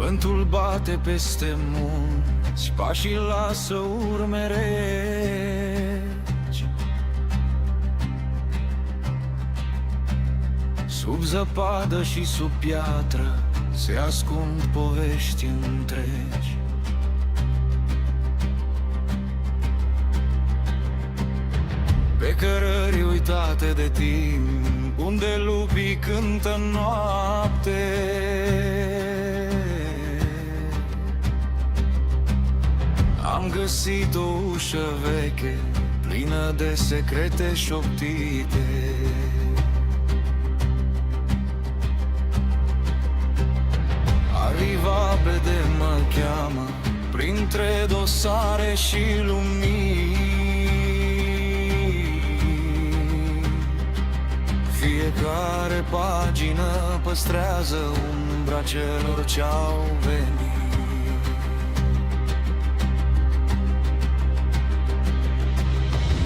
Vântul bate peste munți, pașii lasă urme reci. Sub zăpadă și sub piatră se ascund povești întregi. Pe cărări uitate de timp, unde lupii cântă noapte. Am găsit o ușă veche, plină de secrete șoptite. Arivabede mă cheamă, printre dosare și lumini. Fiecare pagină păstrează umbra celor ce-au venit.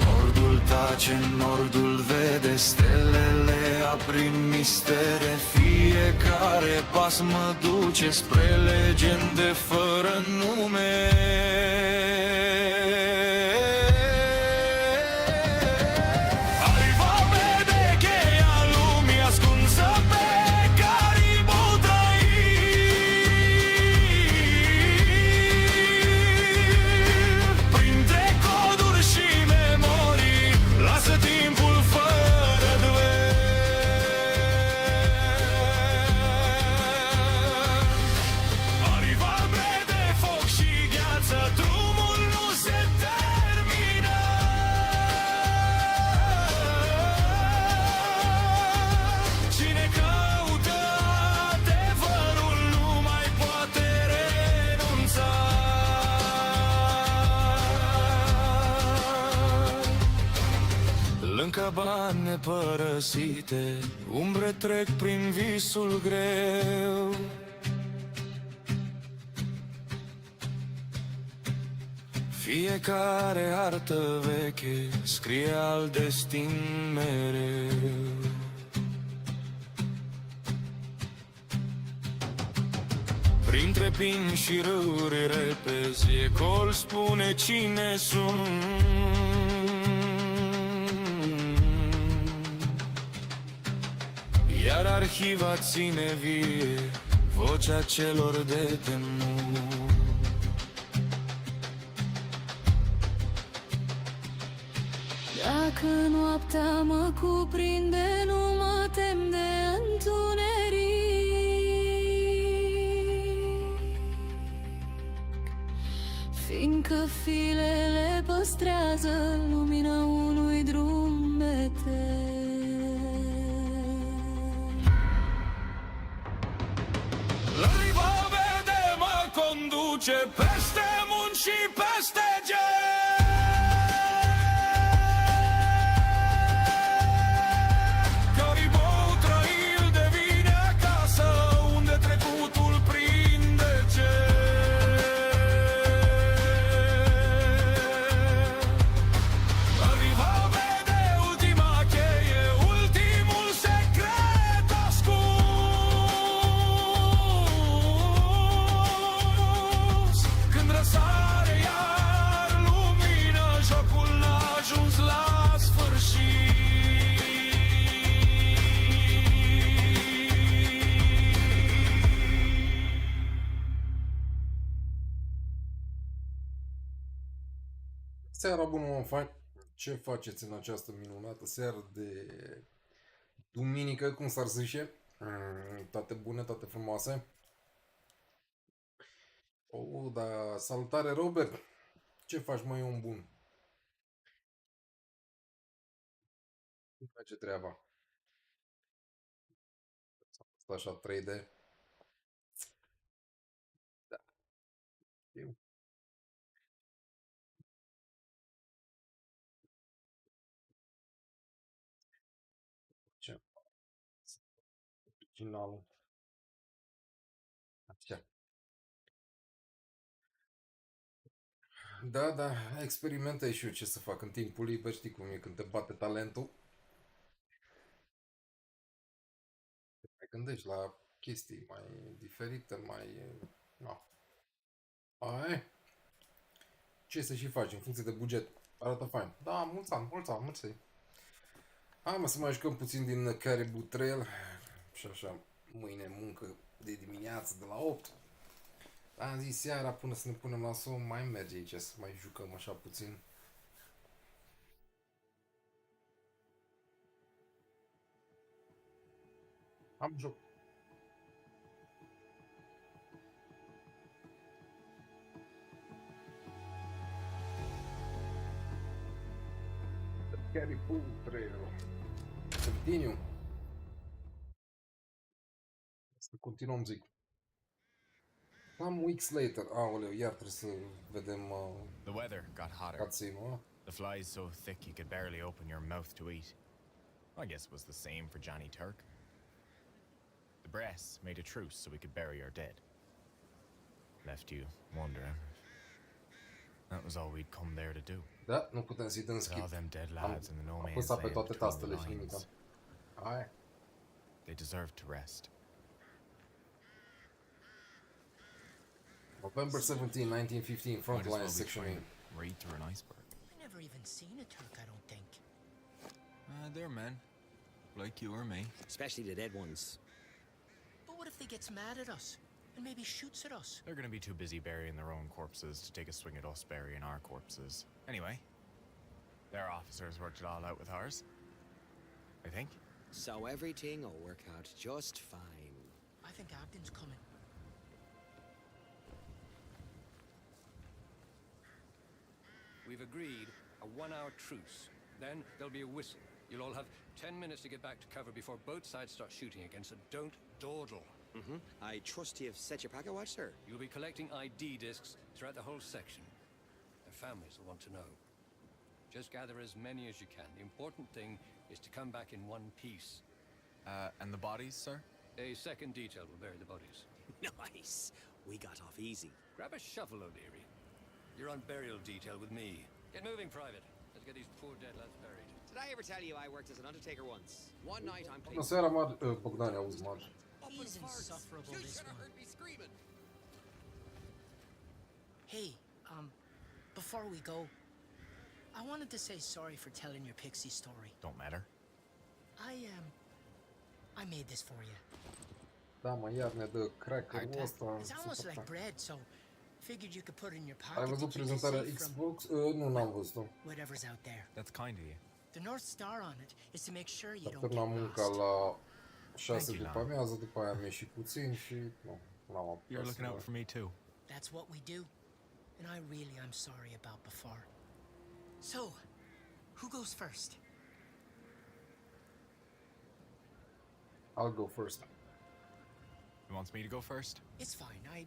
Nordul tace, nordul vede, stelele aprind mistere. Fiecare pas mă duce spre legende fără nume. Cabane nepărăsite, umbre trec prin visul greu. Fiecare artă veche scrie al destin mereu. Printre pini și râuri repezi, ecol spune cine sunt. Iar arhiva ține vie vocea celor de temut. Dacă noaptea mă cuprinde, nu mă tem de întuneric, fiindcă filele păstrează lumina unui drum etern. Conduce peste munți și peste geni. Caribou Trail devine acasă, unde trecutul prinde cer. Arriva vede ultima cheie, ultimul secret ascuns. Când răsare iar lumină, jocul n-a ajuns la sfârșit. Seara bună, mă faci? Ce faceți în această minunată seară de duminică, cum s-ar zice? Toate bune, toate frumoase. Oh, da, salutare Robert! Ce faci, măi, om bun? Cum face treaba? Asta așa 3D? Da, eu. Ce? Originalul. Așa. Da, da, experimentez și eu ce să fac în timpul liber, știi cum e când te bate talentul. Te mai gândești la chestii mai diferite, mai No. Ai. Ce să și faci în funcție de buget? Arată fain. Da, mulți ani, mulți. Hai mă să mai jucăm puțin din Caribou Trail. Și așa, mâine muncă de dimineață de la 8. Am zis seara până să ne punem la somn, mai merge aici să mai jucăm așa puțin. Am joc. Caribou Trail. Continue. Să continuăm, zic. Some weeks later. Aoleu, iar trebuie să vedem The weather got hotter. cutscene-ul. The flies so thick you could barely open your mouth to eat. I guess it was the same for Johnny Turk. The brass made a truce so we could bury our dead. Left you wondering. That was all we'd come there to do. Da, nu putem să-i dăm All skip. them dead lads in the no man's Apăsat pe land toate between the tastele și nimic. lines. Hai. They deserved to rest. November 17, 1915, Might front as well line, be section trying 8. to read through an iceberg. I never even seen a Turk, I don't think. They're men, like you or me. Especially the dead ones. But what if they gets mad at us and maybe shoots at us? They're gonna be too busy burying their own corpses to take a swing at us burying our corpses. Anyway, their officers worked it all out with ours. I think. So everything will work out just fine. I think Abden's coming. We've agreed a 1-hour truce. Then there'll be a whistle. You'll all have 10 minutes to get back to cover before both sides start shooting again, so don't dawdle. I trust you've set your packet watch, sir. You'll be collecting ID discs throughout the whole section. Their families will want to know. Just gather as many as you can. The important thing is to come back in one piece. And the bodies, sir? A second detail will bury the bodies. Nice. We got off easy. Grab a shovel, O'Leary. You're on burial detail with me. Get moving, Private. Let's get these poor dead lads buried. Did I ever tell you I worked as an undertaker once? One night I'm Bună seara, Bogdan, auzi, Mar. He's insufferable, this one. heard me screaming. Hey, before we go, I wanted to say sorry for telling your pixie story. Don't matter. I made this for you. Da, mă, iar ne dă cracker-ul ăsta. It's almost like bread, so figured you could put it in your Ai pocket to văzut keep it prezentarea safe from Xbox? Nu, n-am văzut-o. whatever's out there. That's kind of you. The North Star on it is to make sure you Dar don't terminam get munca lost. la 6 Thank you, după amiază, după aia am ieșit puțin și nu, n-am apucat. You're looking out să- for me too. That's what we do. And I really am sorry about before. So, who goes first? I'll go first. He wants me to go first? It's fine.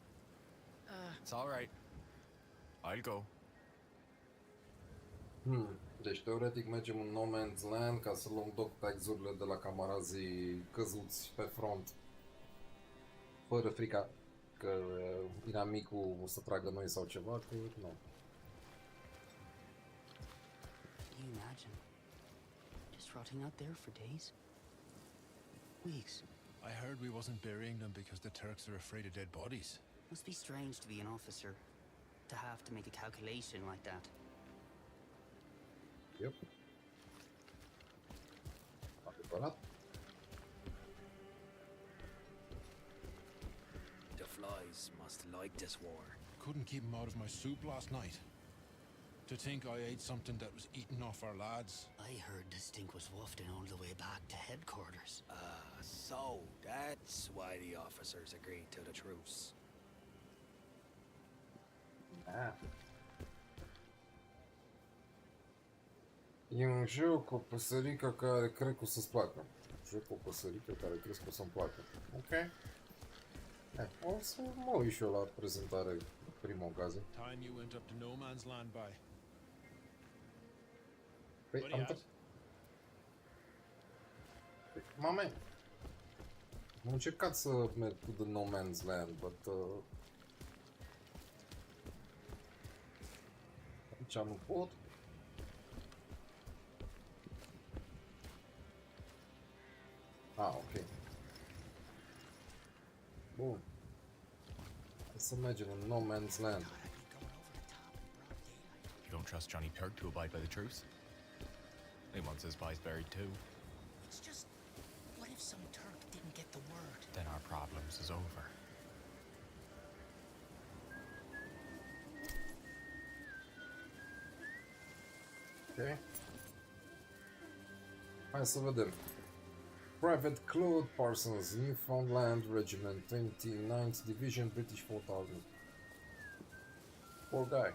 It's all right. I'll go. Deci, teoretic, mergem în No Man's Land ca să luăm dog tags-urile de la camarazii căzuți pe front. Fără frica că inamicul o să tragă noi sau ceva, că nu. Can you imagine? Just rotting out there for days? Weeks. I heard we wasn't burying them because the Turks are afraid of dead bodies. Must be strange to be an officer. To have to make a calculation like that. Yep. Adevărat. The flies must like this war. Couldn't keep them out of my soup last night. To think I ate something that was eating off our lads. I heard the stink was wafting all the way back to headquarters. So that's why the officers agreed to the truce. Da. E un joc cu o păsărică care cred că o să-ți placă. Joc cu o păsărică care cred că o să-mi placă. Ok. O să mă uit și eu la prezentare prima ocazie. Time you went up to no man's land by. Păi, What am are you at? Mame, am încercat să merg cu The No Man's Land, but aici nu pot. Ok. Bun. Hai Să mergem în no man's land. You don't trust Johnny Turk to abide by the truce? He wants his spies buried too. It's just, what if some Turk didn't get the word? Then our problems is over. Ok. Hai să vedem. Private Claude Parsons, Newfoundland Regiment, 29th Division, British 4000. Poor guy.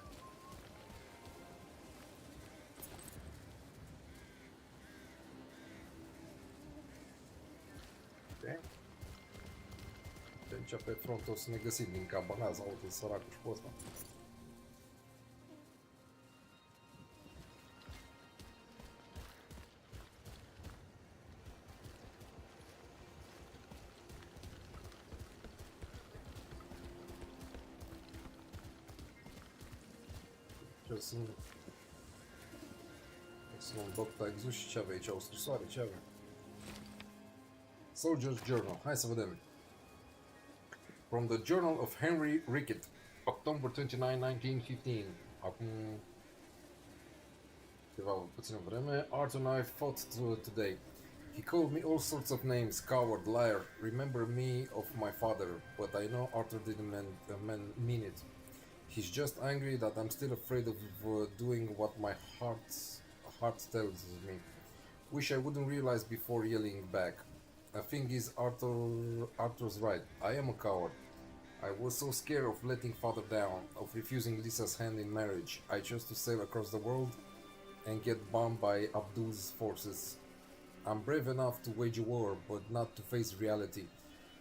Ok. Deci pe front o să ne găsim din cabanază, uite săracul și pe ăsta. Să luăm doctor exact și ce avea aici, o scrisoare, ce avea? Soldier's Journal, hai să vedem. From the Journal of Henry Rickett, October 29, 1915. Acum ceva puțină vreme. Arthur and I fought today. He called me all sorts of names, coward, liar, remember me of my father, but I know Arthur didn't mean it. He's just angry that I'm still afraid of doing what my heart tells me. Wish I wouldn't realize before yelling back. The thing is, Arthur's right. I am a coward. I was so scared of letting father down, of refusing Lisa's hand in marriage. I chose to sail across the world and get bombed by Abdul's forces. I'm brave enough to wage a war, but not to face reality.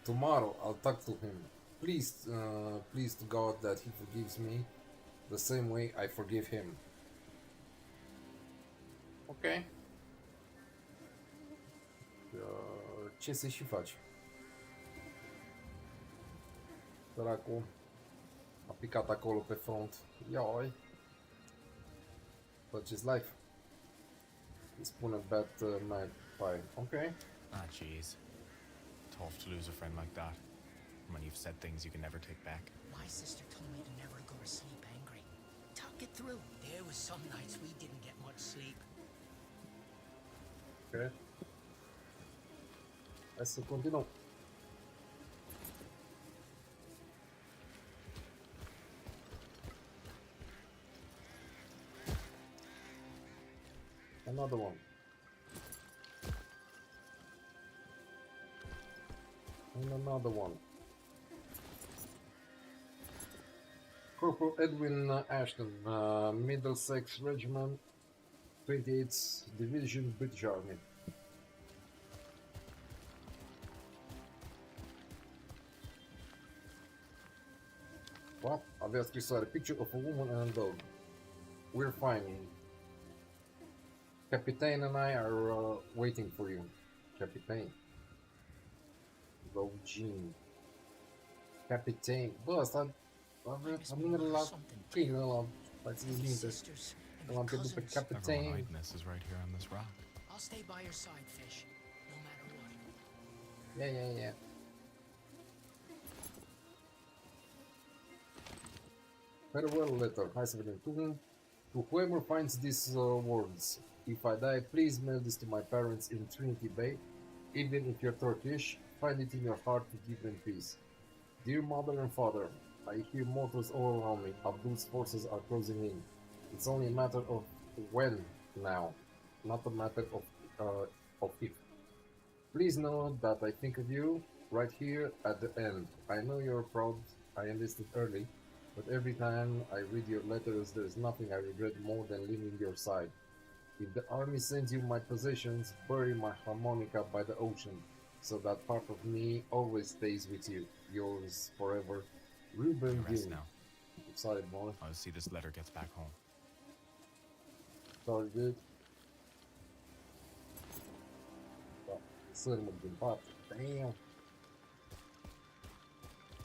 Tomorrow I'll talk to him. Please to God that he forgives me the same way I forgive him. Ok. Ce să și faci? Săracul a picat acolo pe front. Ioi. Such is life. Îi spune Bat Magpie. Ok. Ah, jeez. Tough to lose a friend like that. When you've said things you can never take back. My sister told me to never go to sleep angry. Talk it through. There was some nights we didn't get much sleep. Ok. Hai să continuăm. Another one. And another one. Corporal Edwin Ashton, Middlesex Regiment, 28th Division, British Army. What? Avea scrisoare. Picture of a woman and a dog. We're fine. Captain and I are waiting for you. Captain. Jean. Captain. Bă, ăsta am numele la câine ăla. Mai țineți minte. L-am pierdut pe Captain. I'll stay by your side, Fish, no matter what. Yeah. Farewell letter. Hai să vedem. To whoever finds these words, if I die, please mail this to my parents in Trinity Bay. Even if you're Turkish, find it in your heart to give them peace. Dear mother and father, I hear mortars all around me. Abdul's forces are closing in. It's only a matter of when now, not a matter of if. Please know that I think of you right here at the end. I know you're proud I enlisted early, but every time I read your letters, there's nothing I regret more than leaving your side. If the army sends you my possessions, bury my harmonica by the ocean, so that part of me always stays with you. Yours forever, Ruben Dean. Sorry, boy. I'll see this letter gets back home. Sorry, dude. Sârmă din pat. Damn.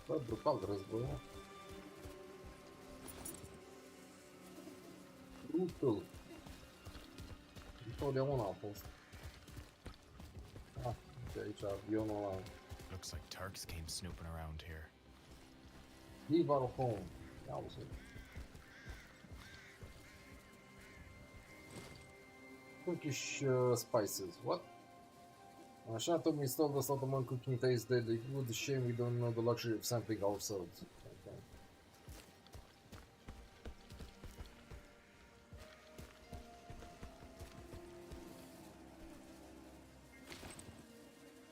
Bă, brutal războiul. Brutal. Întotdeauna a fost. De aici avionul ăla. Looks like Turks came snooping around here. Leave our home. Ia uzi. Turkish spices. What? Așa, Tom installed the Ottoman cooking tastes deadly good. Shame we don't know the luxury of sampling ourselves. Okay.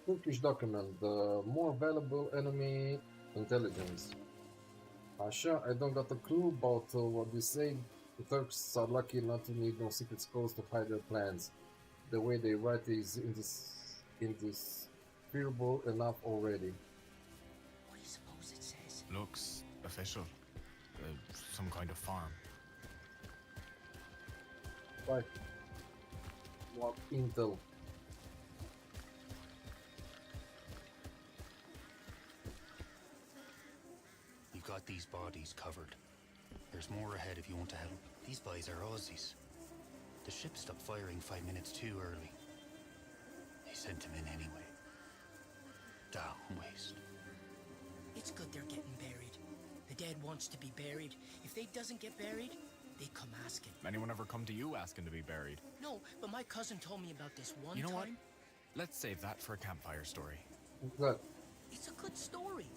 Turkish document. The more valuable enemy intelligence. Așa, I don't got a clue about what you say. The Turks are lucky not to need no secret scrolls to hide their plans. The way they write is indisputable enough already. What do you suppose it says? Looks official. Some kind of farm. Like, what intel? You got these bodies covered. There's more ahead if you want to help. These boys are Aussies. The ship stopped firing 5 minutes too early. They sent him in anyway. Damn waste. It's good they're getting buried. The dead wants to be buried. If they doesn't get buried, they come asking. Anyone ever come to you asking to be buried? No, but my cousin told me about this one You know time. what? Let's save that for a campfire story. Exact. It's a good story.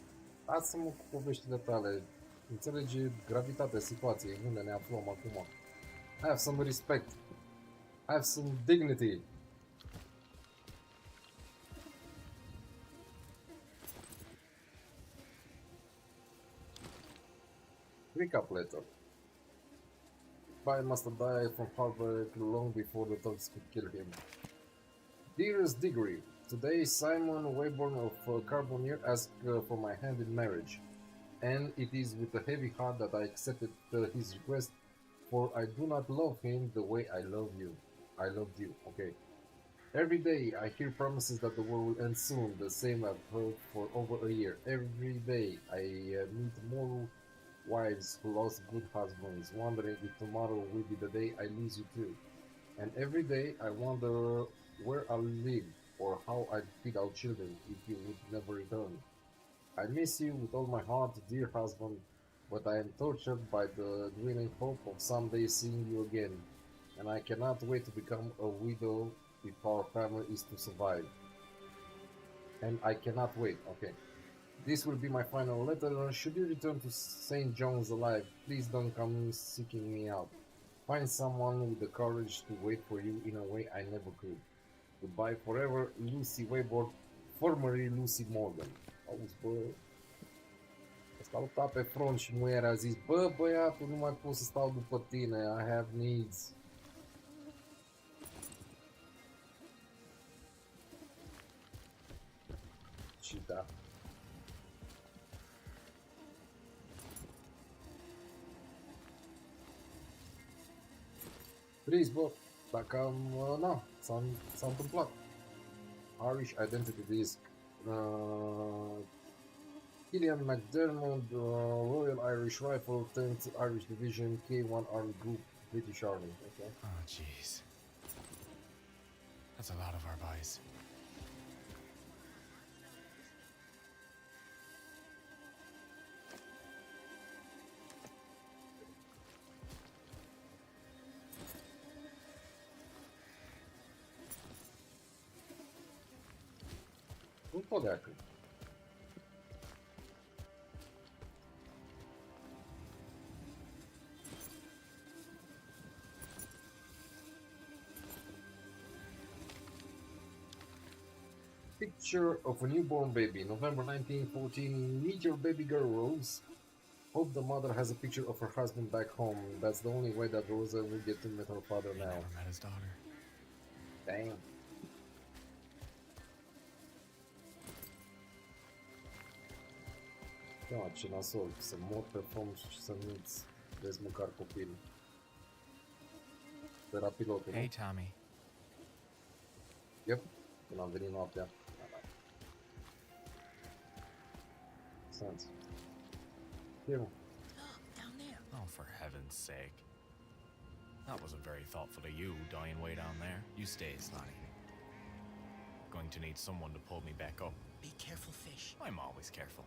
Lasă-mă cu poveștile tale. Înțelege gravitatea situației, unde ne aflăm acum. Have some respect. Have some dignity. Recap letter. Spy must have died from heartbreak long before the Turks could kill him. Dearest Diggory, today Simon Wayborn of Carbonier asked for my hand in marriage, and it is with a heavy heart that I accepted his request, for I do not love him the way I love you. I loved you, okay. Every day I hear promises that the war will end soon, the same I've heard for over a year. Every day I meet more wives who lost good husbands, wondering if tomorrow will be the day I lose you too. And every day I wonder where I'll live or how I'd feed our children if you would never return. I miss you with all my heart, dear husband, but I am tortured by the dwindling hope of someday seeing you again, and I cannot wait to become a widow if our family is to survive. And I cannot wait, okay. This will be my final letter. Should you return to St. John's alive, please don't come seeking me out. Find someone with the courage to wait for you in a way I never could. Goodbye forever, Lucy Wayborn, formerly Lucy Morgan. Auzi, bă, ăsta lupta pe front și muierea a zis, bă, băiatul, nu mai pot să stau după tine, I have needs. Și da. Trist, bă, dacă am, na, s-a întâmplat. Irish Identity Disc. Killian McDermott, Royal Irish Rifle, 10th Irish Division, K1 Army Group, British Army. Okay. Oh, jeez. That's a lot of our boys. Nu pot de acum. Picture of a newborn baby, November 1914. Meet your baby girl, Rose. Hope the mother has a picture of her husband back home. That's the only way that Rosa will get to meet her father He now. never met his daughter. Damn. Da, ce nasol, să mor pe fond și să nu-ți vezi măcar copilul. Era pilotul, Hey, nu? Tommy. Yep, când am venit noaptea. Sens. Here. Look, down there. Oh, for heaven's sake. That wasn't very thoughtful of you, dying way down there. You stay, Slotty. Going to need someone to pull me back up. Be careful, fish. I'm always careful.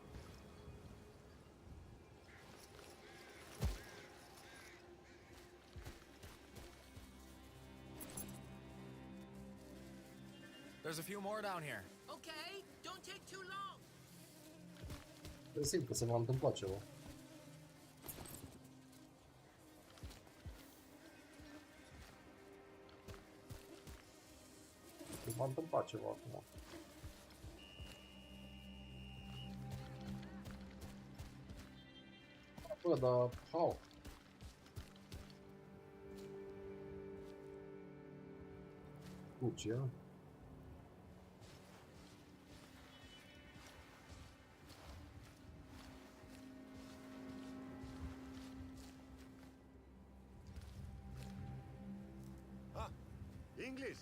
There's a few more down here. Okay, don't take too long. Simt că se va întâmpla ceva. Se va întâmpla ceva acum. Bă, dar... How? Ce? English.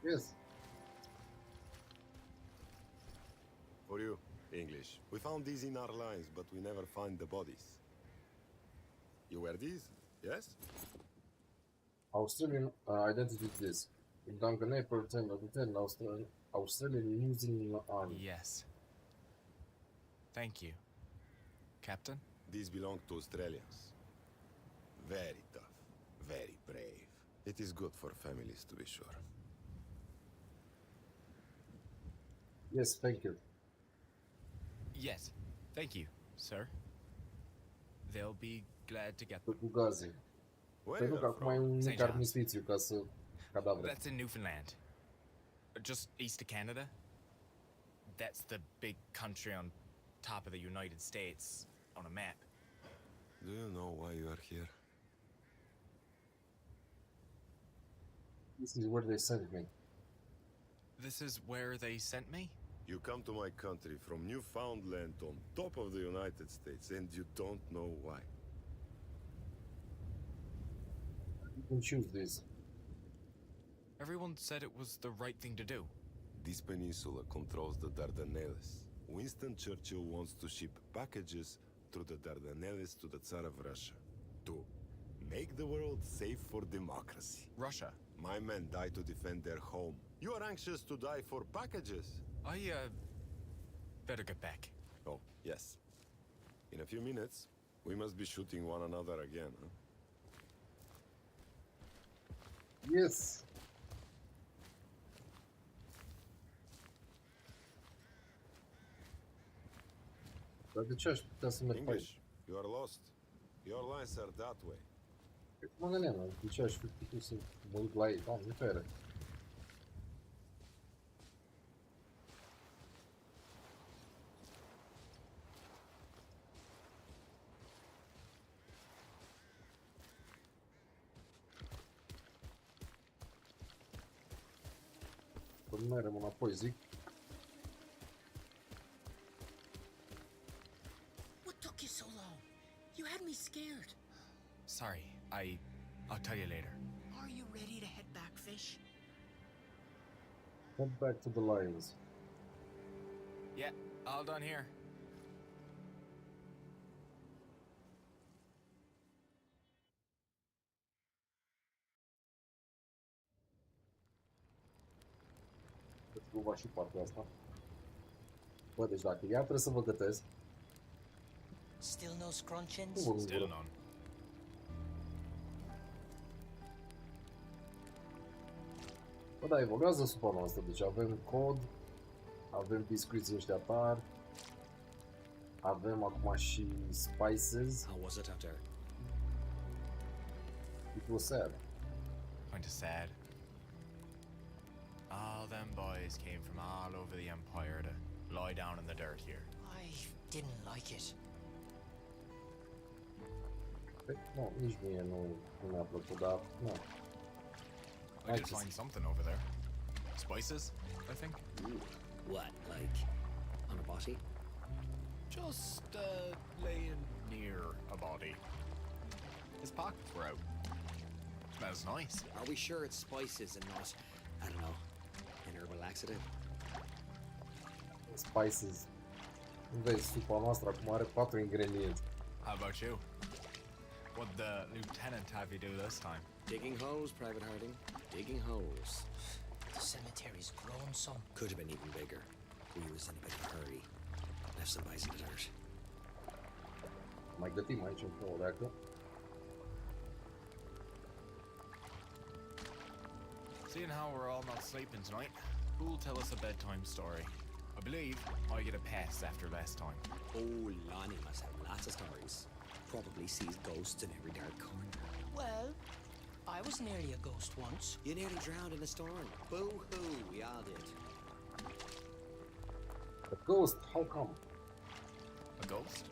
Yes. For you, English. We found these in our lines, but we never find the bodies. You wear these? Yes? Australian identity disc. Duncan April 10 of 10 Australian New Zealand Army. Yes. Thank you, Captain. These belong to Australians. Very tough, very brave. It is good for families, to be sure. Yes, thank you. Yes, thank you, sir. They'll be glad to get them. Fugazi. Pentru că acum e un mic armistițiu ca să cadavre. That's in Newfoundland. Just east of Canada. That's the big country on top of the United States on a map. Do you know why you are here? This is where they sent me. This is where they sent me? You come to my country from Newfoundland on top of the United States and you don't know why. You can choose this. Everyone said it was the right thing to do. This peninsula controls the Dardanelles. Winston Churchill wants to ship packages through the Dardanelles to the Tsar of Russia. To make the world safe for democracy. Russia? My men die to defend their home. You are anxious to die for packages? I, better get back. Oh, yes. In a few minutes, we must be shooting one another again, huh? Yes. Dar de ce aș putea să merg pe aici? English, you are lost. Your lines are that way. Mă gândeam, de ce aș fi putut să mă duc la ei? Doamne, fere. Păi nu mergem înapoi, zic. What took you so long? You had me scared. Sorry, I'll tell you later. Are you ready to head back, Fish? Head back to the Lions. Yeah, all done here. Cumva și partea asta. Bă, deci dacă ea trebuie să vă gătesc. Still no scrunchins? Still none. Bă, da, evoluează supa noastră. Deci avem cod, avem biscuiții ăștia tari, avem acum și spices. How was it out there? It was sad. Kind of sad. All them boys came from all over the Empire to lie down in the dirt here. I didn't like it. Nu, nici mie nu mi-a plăcut, dar nu. I did find something over there. Spices, I think. Ooh, what, like on a body? Just laying near a body. His pockets were out. Smells nice. Are we sure it's spices and not, I don't know, an herbal laxative? Spices. Vezi, supa noastră acum are 4 ingrediente. How about you? What'd the lieutenant have you do this time? Digging holes, Private Harding. Digging holes. The cemetery's grown some. Could have been even bigger. We was in a bit of a hurry. Left some bodies in the dirt. Mai gătim aici încă o leacă. Seeing how we're all not sleeping tonight, who'll tell us a bedtime story? I believe I get a pass after last time. Oh, Lonnie must have lots of stories. Probably sees ghosts in every dark corner. Well, I was nearly a ghost once. You nearly drowned in a storm. Boo-hoo, we all did. A ghost, how come? A ghost?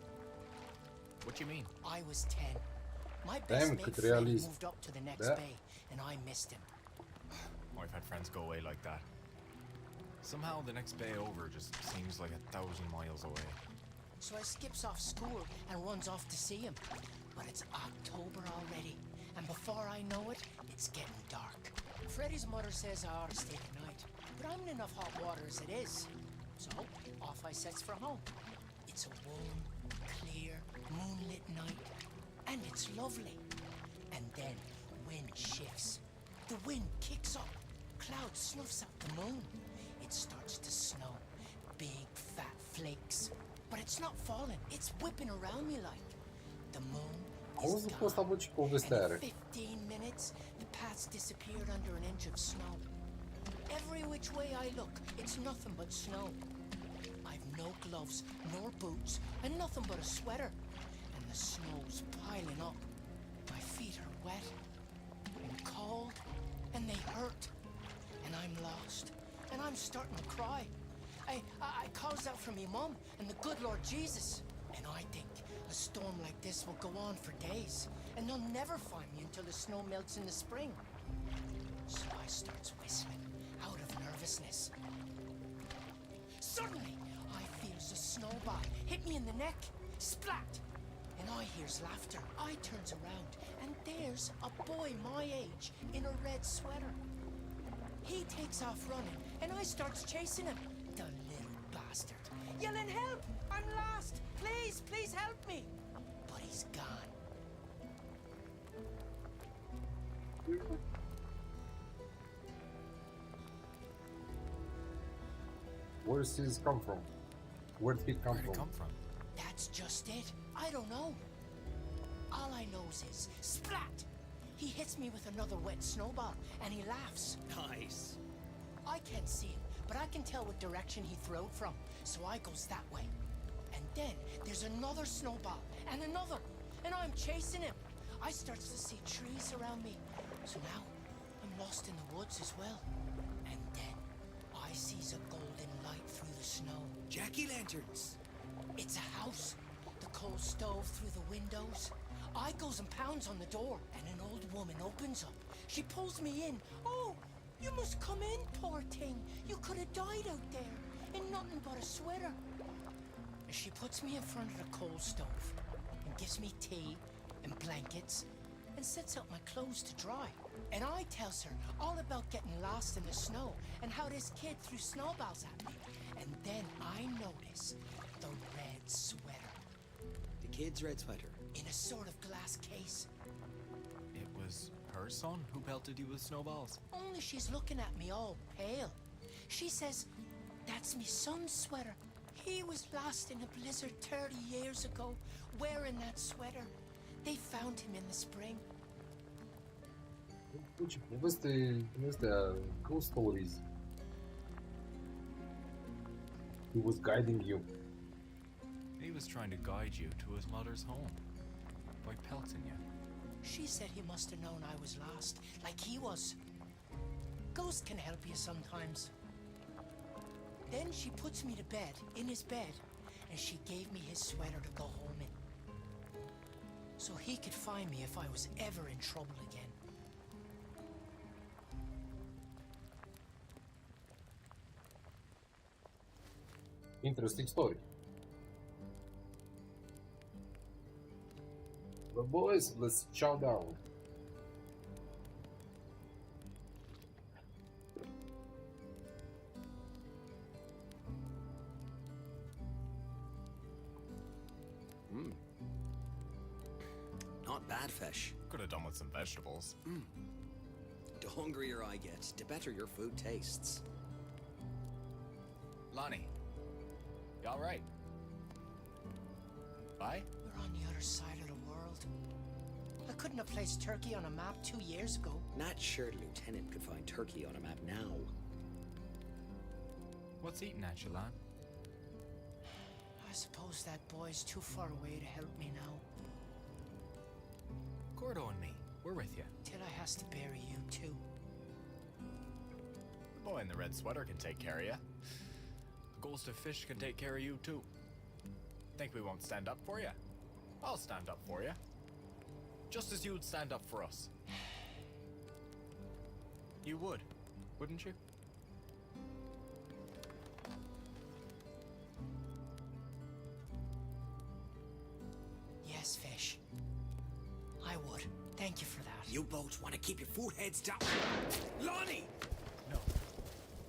What do you mean? I was 10. My best Damn, mate cât Freddy realist. moved up to the next Da. bay, and I missed him. I've had friends go away like that. Somehow the next bay over just seems like 1,000 miles away. So I skips off school and runs off to see him. But it's October already, and before I know it, it's getting dark. Freddy's mother says I ought to stay the night, but I'm in enough hot water as it is. So off I sets for home. It's a warm, clear, moonlit night, and it's lovely. And then wind shifts. The wind kicks up. Cloud snuffs out the moon. It starts to snow. Big, fat flakes. But it's not falling. It's whipping around me like. The moon Auzi că ăsta bă ce poveste and are. in 15 minutes, the path's disappeared under an inch of snow. Every which way I look, it's nothing but snow. I've no gloves, nor boots, and nothing but a sweater. And the snow's piling up. My feet are wet and cold, and they hurt. And I'm lost, and I'm starting to cry. I calls out for me mum and the good Lord Jesus. And I think a storm like this will go on for days, and they'll never find me until the snow melts in the spring. So I starts whistling, out of nervousness. Suddenly, I feels a snowball hit me in the neck, splat! And I hears laughter. I turns around, and there's a boy my age in a red sweater. He takes off running, and I starts chasing him. The little bastard. Yelling, help! I'm lost! Please, please help me! But he's gone. Where does this come from? Where did it come Where'd it from? come from? That's just it. I don't know. All I knows is, splat! He hits me with another wet snowball, and he laughs. Nice. I can't see him, but I can tell what direction he throwed from, so I goes that way. And then there's another snowball, and another, and I'm chasing him. I starts to see trees around me, so now I'm lost in the woods as well. And then I sees a golden light through the snow. Jack-o'-lanterns. It's a house. The coal stove through the windows. I goes and pounds on the door, and an old woman opens up. She pulls me in. Oh, you must come in, poor thing. You could have died out there in nothing but a sweater. She puts me in front of the coal stove and gives me tea and blankets and sets out my clothes to dry. And I tells her all about getting lost in the snow and how this kid threw snowballs at me. And then I notice the red sweater. The kid's red sweater. In a sort of glass case. It was her son who pelted you with snowballs? Only she's looking at me all pale. She says, that's me son's sweater. He was lost in a blizzard 30 years ago, wearing that sweater. They found him in the spring. Ce poveste din astea, ghost stories. He was guiding you. He was trying to guide you to his mother's home by pelting you. She said he must have known I was lost, like he was. Ghosts can help you sometimes. Then she puts me to bed, in his bed, and she gave me his sweater to go home in. So he could find me if I was ever in trouble again. Interesting story. But boys, let's chow down. Not bad fish. Could have done with some vegetables. The hungrier I get, the better your food tastes. Lonnie, you all right? Bye? We're on the other side of the world. I couldn't have placed Turkey on a map 2 years ago. Not sure the lieutenant could find Turkey on a map now. What's eating at you, lad? I suppose that boy's too far away to help me now. Gordo and me, we're with you. Tilla has to bury you too. The boy in the red sweater can take care of you. The ghost of fish can take care of you too. Think we won't stand up for you? I'll stand up for you. Just as you'd stand up for us. You would, wouldn't you? Yes, Fish. I would. Thank you for that. You both want to keep your food heads down. Lonnie! No.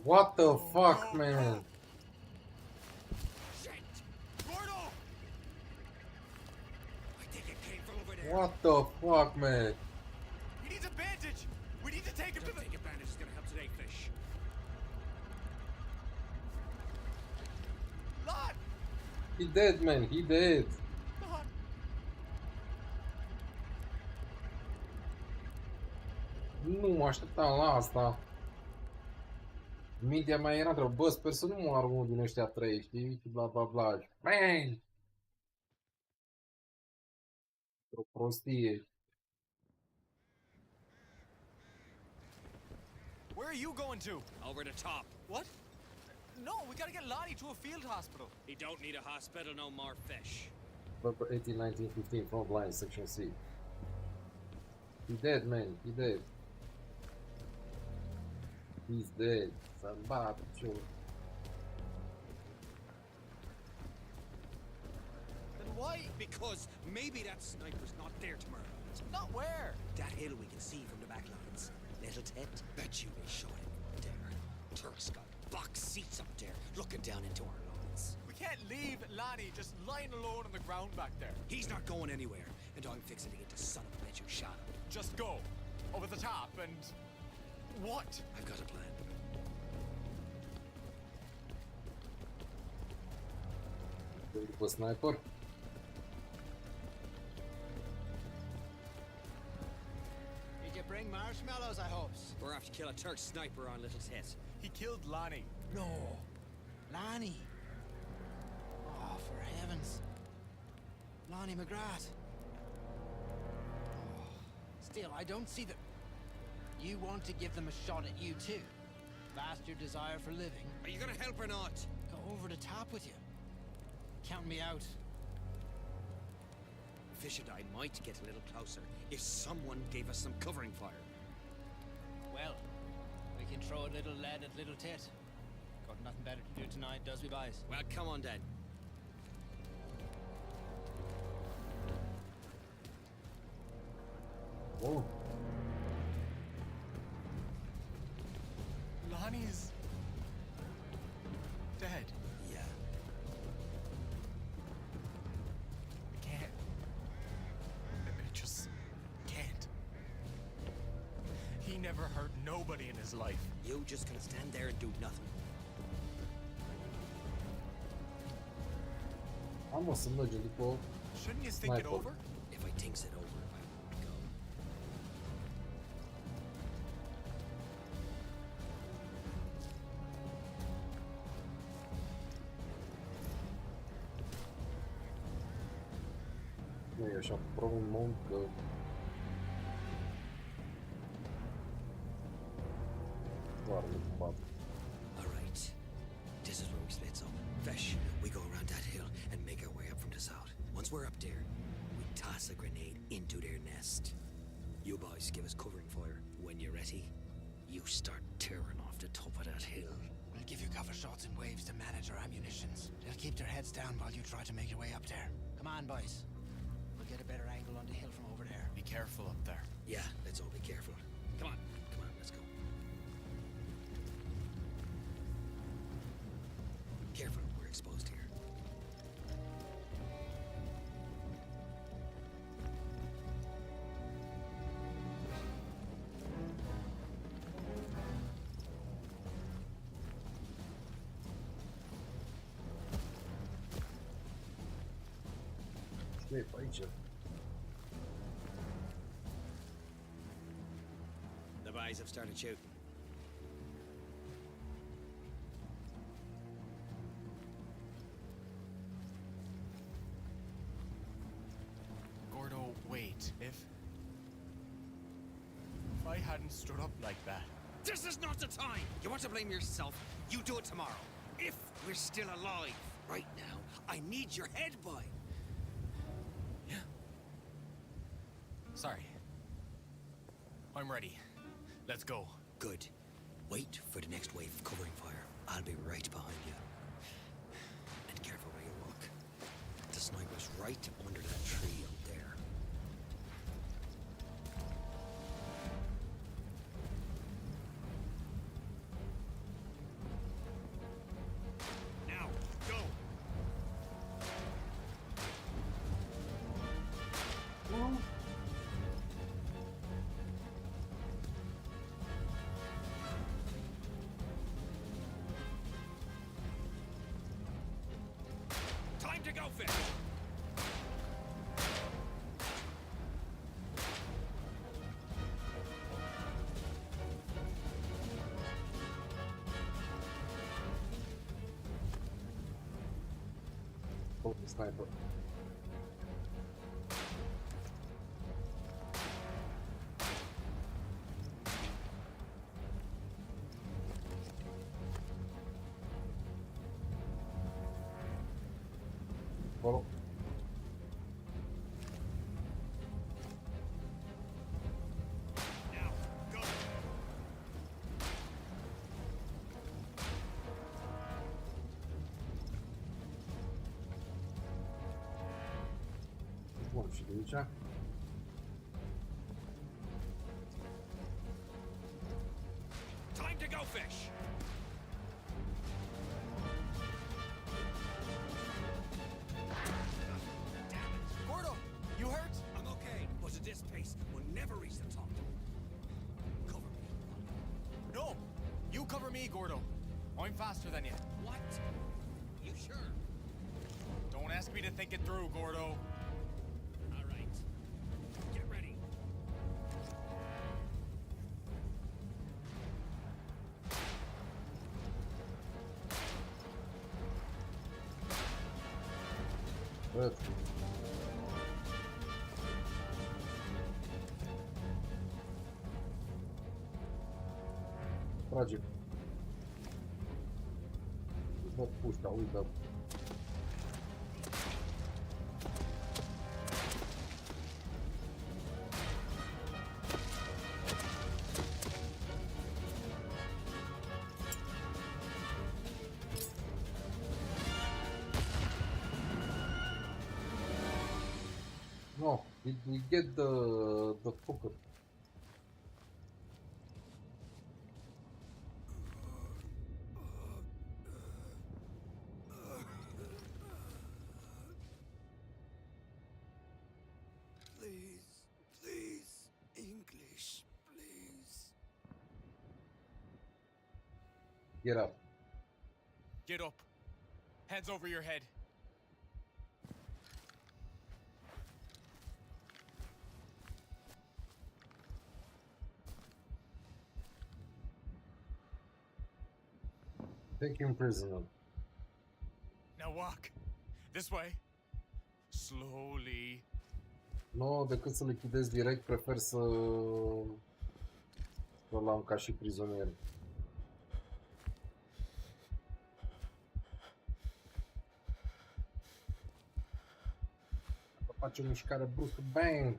What the fuck, man? Shit! Gordo! I think it came from over there. What the fuck, man? He needs a bandage! We need to take him to the... Take a bandage is gonna help today, Fish. Lad! He dead, man. He dead. Lad! Nu mă așteptam la asta. Mintea mea era într-o, bă, sper să nu moară unul din ăștia trei, știi? Și bla bla bla. Bang! O prostie. Where are you going to? Over the top. What? No, we gotta get Lonnie to a field hospital. He don't need a hospital no more, Fish. 18, 19, 15, front line, section C. He dead, man. He dead. He's dead. Să-mi bat piciorul. Then why? Because maybe that sniper's not there tomorrow. Not where? That hill we can see from the back lines. Little tent, bet you they shot him there. Turk's got box seats up there, looking down into our lines. We can't leave Lonnie just lying alone on the ground back there. He's not going anywhere, and I'm fixing to get the son of a bitch who shot him. Just go. Over the top and... What? I've got a plan. După sniper. Did you bring marshmallows, I hope? We're off to kill a Turk sniper on Little Tit. He killed Lonnie. No. Lonnie. Oh, for heavens. Lonnie McGrath. Oh, still, I don't see that. You want to give them a shot at you too? Last your desire for living. Are you gonna help or not? Go over the top with you. Count me out. Fish and I might get a little closer if someone gave us some covering fire. Well, we can throw a little lead at Little Tit. Got nothing better to do tonight, does we, boys? Well, come on then. Oh. Lonnie's... dead. Yeah. I can't. I just can't. He never hurt nobody in his life. You just gonna stand there and do nothing. Am o să mergem după Shouldn't you think it sniper. over? If I thinks it over, I won't go. Nu e așa profund că... Doar nu bat. All right. This is where we split up. Fish, we go around that hill and make our way up from the south. Once we're up there, we toss a grenade into their nest. You boys give us covering fire. When you're ready, you start tearing off the top of that hill. We'll give you cover shots in waves to manage our ammunitions. They'll keep their heads down while you try to make your way up there. Come on, boys. We'll get a better angle on the hill from over there. Be careful up there. Yeah, let's all be careful. Come on, let's go. Careful, we're exposed here. Ce e pe aici? guys have started shooting. Gordo, wait. If I hadn't stood up like that. This is not the time! You want to blame yourself? You do it tomorrow. If we're still alive. Right now, I need your head by. Yeah. Sorry. I'm ready. Let's go. Good. Wait for the next wave of covering fire. I'll be right behind you. And careful where you walk. The sniper's right under that tree up there. Now, go! Time to go fish! Oh, the sniper. Well, Now, go! bun, și de aici. Time to go fish! Gordo, you hurt? I'm okay, but at this pace, we'll never reach the top. Cover me. No! You cover me, Gordo. I'm faster than you. What? You sure? Don't ask me to think it through, Gordo. All right. Get ready. Băiat. Trage. Bă, pușca, uite. No, we get the fucker. Please, English, please. Get up. Get up. Hands over your head. Take him prisoner. Now walk. This way. Slowly. No, decât să lichidez direct, prefer să l-am ca și prizonier. Dacă face o mișcare bruscă, bang!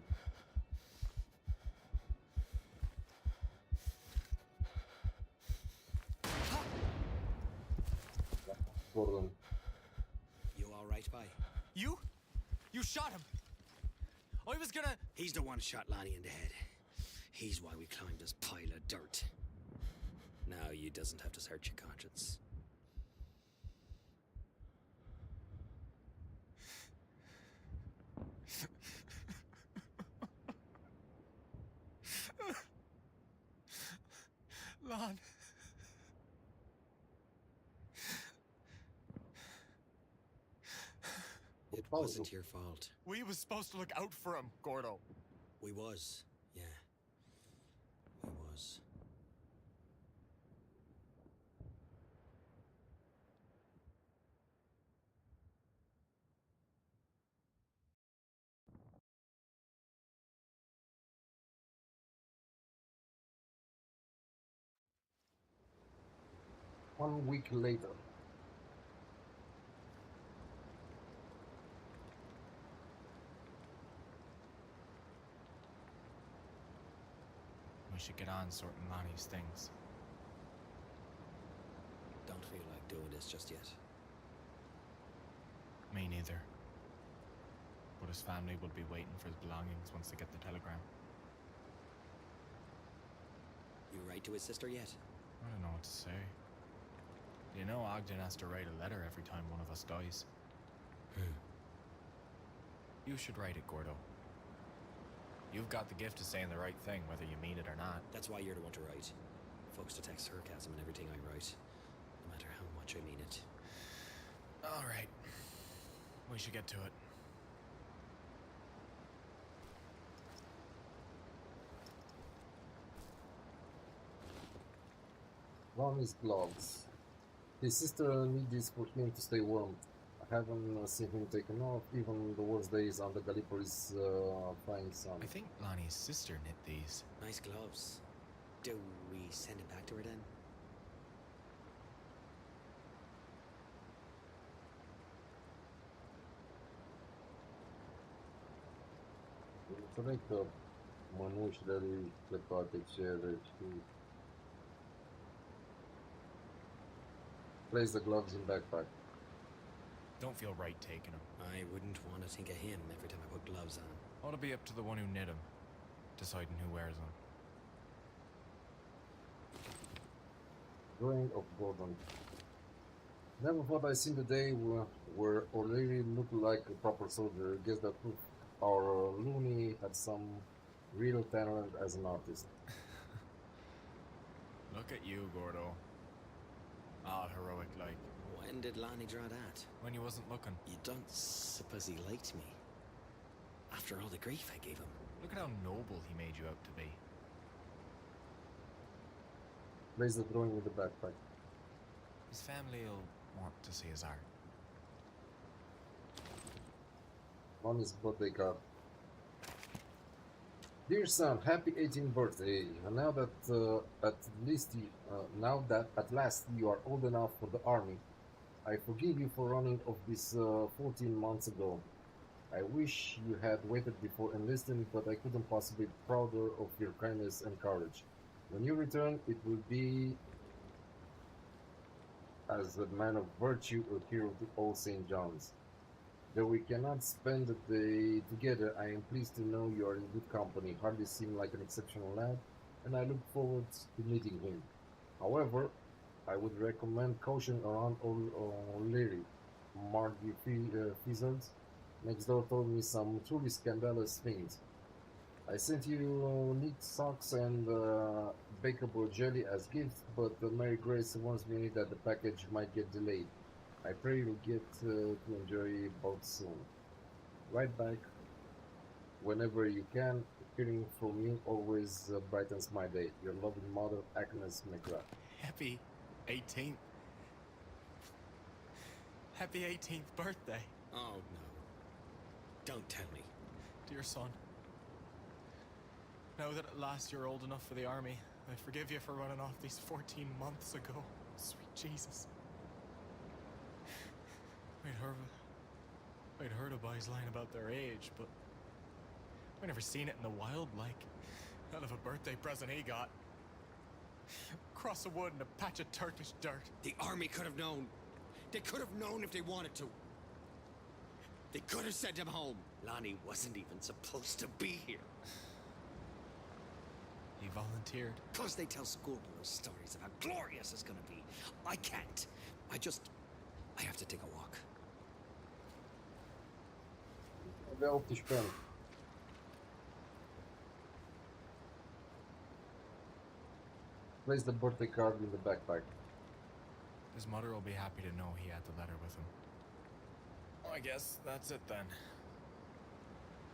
Gordon. You all right, bye? You? You shot him. I was gonna... He's the one shot Lonnie in the head. He's why we climbed this pile of dirt. Now you doesn't have to search your conscience. Lon. It wasn't your fault. We was supposed to look out for him, Gordo. We was, yeah. We was. 1 week later. We should get on sorting Lonnie's things. Don't feel like doing this just yet. Me neither. But his family will be waiting for his belongings once they get the telegram. You write to his sister yet? I don't know what to say. You know Ogden has to write a letter every time one of us dies. You should write it, Gordo. You've got the gift of saying the right thing, whether you mean it or not. That's why you're the one to write. Folks detect sarcasm in everything I write, no matter how much I mean it. All right. We should get to it. Lonnie's gloves. His sister needs this for him to stay warm. I haven't seen him taken off, even the worst days under Gallipolis flying sun. I think Lonnie's sister knit these. Nice gloves. Do we send it back to her then? Înțeleg că mănușile pe toate cele, știi. Place the gloves in backpack. Don't feel right taking them. I wouldn't want to think of him every time I put gloves on. Ought to be up to the one who knit them, deciding who wears them. Drawing of Gordon. Never thought I'd seen the day where O'Leary looked like a proper soldier. Guess that our loony had some real talent as an artist. Look at you, Gordo. All heroic like. When did Lonnie draw that? When he wasn't looking. You don't suppose he liked me? After all the grief I gave him. Look at how noble he made you out to be. Place the drawing in the backpack. His family will want to see his art. On his birthday card. Dear son, happy 18th birthday. Now that at last you are old enough for the army, I forgive you for running off this 14 months ago. I wish you had waited before enlisting, but I couldn't possibly be prouder of your kindness and courage. When you return, it will be as a man of virtue, a hero to all St. John's. Though we cannot spend the day together, I am pleased to know you are in good company. Hardly seem like an exceptional lad, and I look forward to meeting him. However, I would recommend caution around O'Leary. Margie Fizzards next door told me some truly scandalous things. I sent you neat socks and bakeable jelly as gifts, but Mary Grace warns me that the package might get delayed. I pray you'll get to enjoy both soon. Right back whenever you can. Hearing from you always brightens my day. Your loving mother, Agnes McGrath. Happy 18th. Happy 18th birthday. Oh no. Don't tell me. Dear son. Now that at last you're old enough for the army, I forgive you for running off these 14 months ago. Sweet Jesus. I'd heard of boys lying about their age, but I never seen it in the wild like. Hell of a birthday present he got. A cross of wood and a patch of Turkish dirt. The army could have known. They could have known if they wanted to. They could have sent him home. Lonnie wasn't even supposed to be here. He volunteered. Because they tell schoolboys stories of how glorious it's gonna be. I can't. I have to take a walk. Avea 18 ani. Place the birthday card in the backpack. His mother will be happy to know he had the letter with him. Well, I guess that's it then.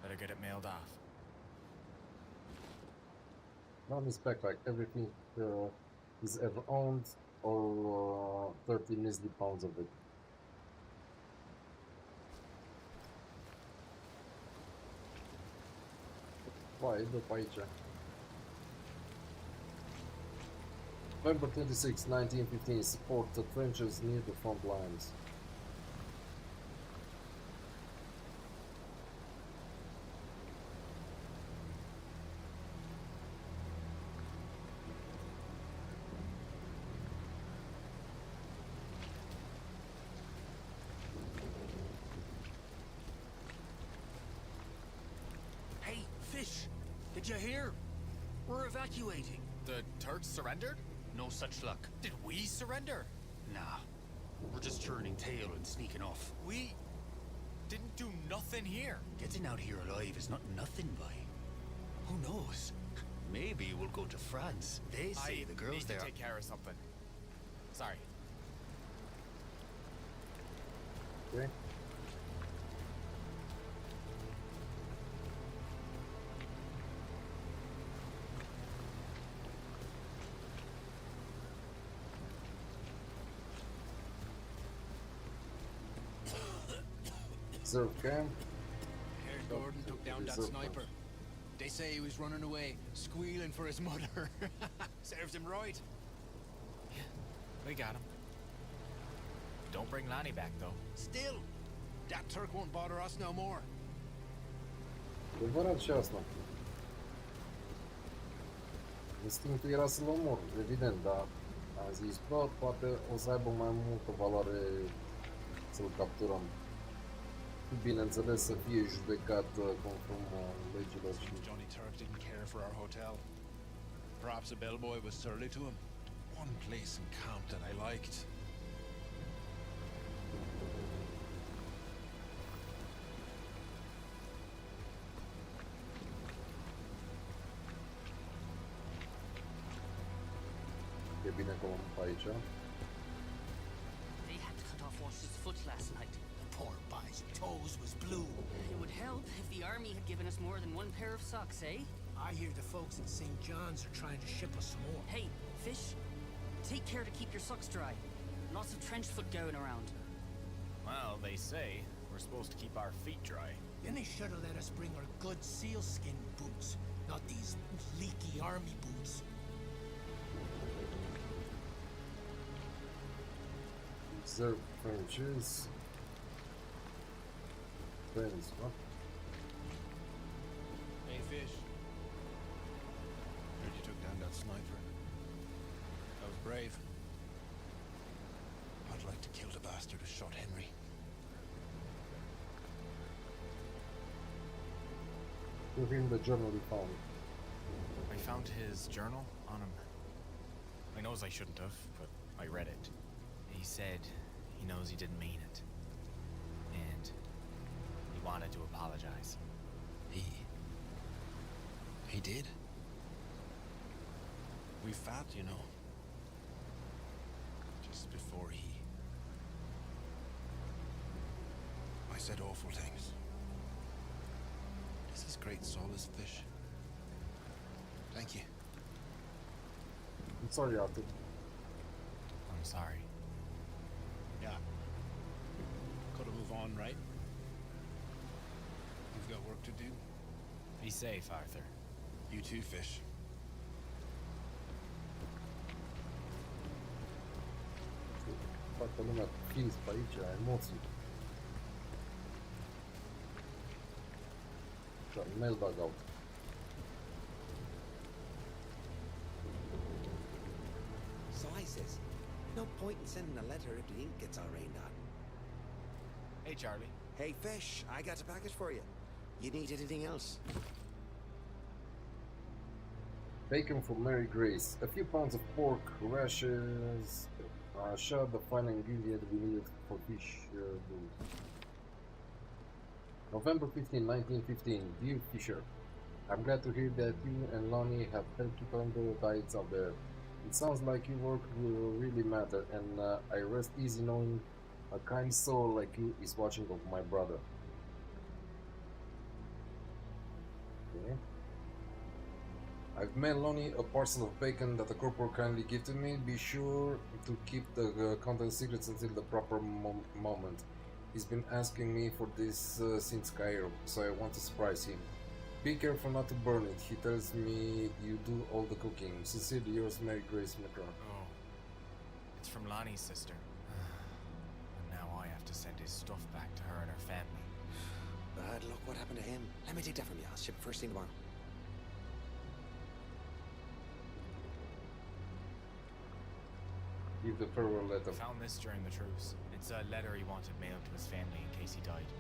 Better get it mailed off. On his backpack, everything he's ever owned, or 30 measly pounds of it. Vai, după aici. November 26, 1915. Support the trenches near the front lines. Hey, Fish! Did you hear? We're evacuating. The Turks surrendered? No such luck. Did we surrender? Nah. We're just turning tail and sneaking off. We didn't do nothing here. Getting out here alive is not nothing, boy. Who knows? Maybe we'll go to France. They say the girls need there. to take care of something. Sorry. Okay. Reserve camp. Heard Gordon took down that sniper. They say he was running away, squealing for his mother. Serves him right. Yeah, we got him. Don't bring Lonnie back, though. Still, that Turk won't bother us no more. Adevărat și asta. Instinctul era să-l omor, evident, dar am zis, bă, poate o să aibă mai multă valoare să-l capturăm. Bineînțeles, să fie judecat conform legilor și... Johnny Turk didn't care for our hotel. Perhaps a bellboy was surly to him. One place in camp that I liked. E bine că l-am pe aici. They had to cut off Wash's foot last night. The poor boy's toes was blue. It would help if the army had given us more than one pair of socks, eh? I hear the folks in St. John's are trying to ship us some more. Hey, Fish, take care to keep your socks dry. Lots of trench foot going around. Well, they say we're supposed to keep our feet dry. Then they should have let us bring our good sealskin boots, not these leaky army boots. Observe trenches. Friends, huh? Hey, Fish. Heard you took down that sniper. That was brave. I'd like to kill the bastard who shot Henry. Give him the journal we found. I found his journal on him. I knows I shouldn't have, but I read it. He said he knows he didn't mean it. And he wanted to apologize. He did? We fought, you know. Just before I said awful things. This is great solace, Fish. Thank you. I'm sorry, Arthur. I'm sorry. Yeah. Gotta move on, right? You've got work to do. Be safe, Arthur. You too, Fish. Toată lumea prins pe aici, emoții. Așa, mail dugout. So I says, no point in sending a letter if the ink gets all rained on. Hey, Charlie. Hey, Fish, I got a package for you. You need anything else? Bacon for Mary Grace. A few pounds of pork, rashes. Așa, the final ingredient we needed for fish bowls. November 15, 1915. Dear Fisher, I'm glad to hear that you and Lonnie have helped keep on the tides out there. It sounds like your work will really matter, and I rest easy knowing a kind soul like you is watching over my brother. Okay. I've mailed Lonnie a parcel of bacon that the corporal kindly gifted me. Be sure to keep the content secrets until the proper moment. He's been asking me for this since Cairo, so I want to surprise him. Be careful not to burn it. He tells me you do all the cooking. Sincerely yours, Mary Grace McCraw. Oh, It's from Lonnie's sister. And now I have to send his stuff back to her and her family. Bad luck, what happened to him? Let me take that from you. I'll ship it first thing tomorrow. Give the farewell letter. Found this during the truce. It's a letter he wanted mailed to his family in case he died.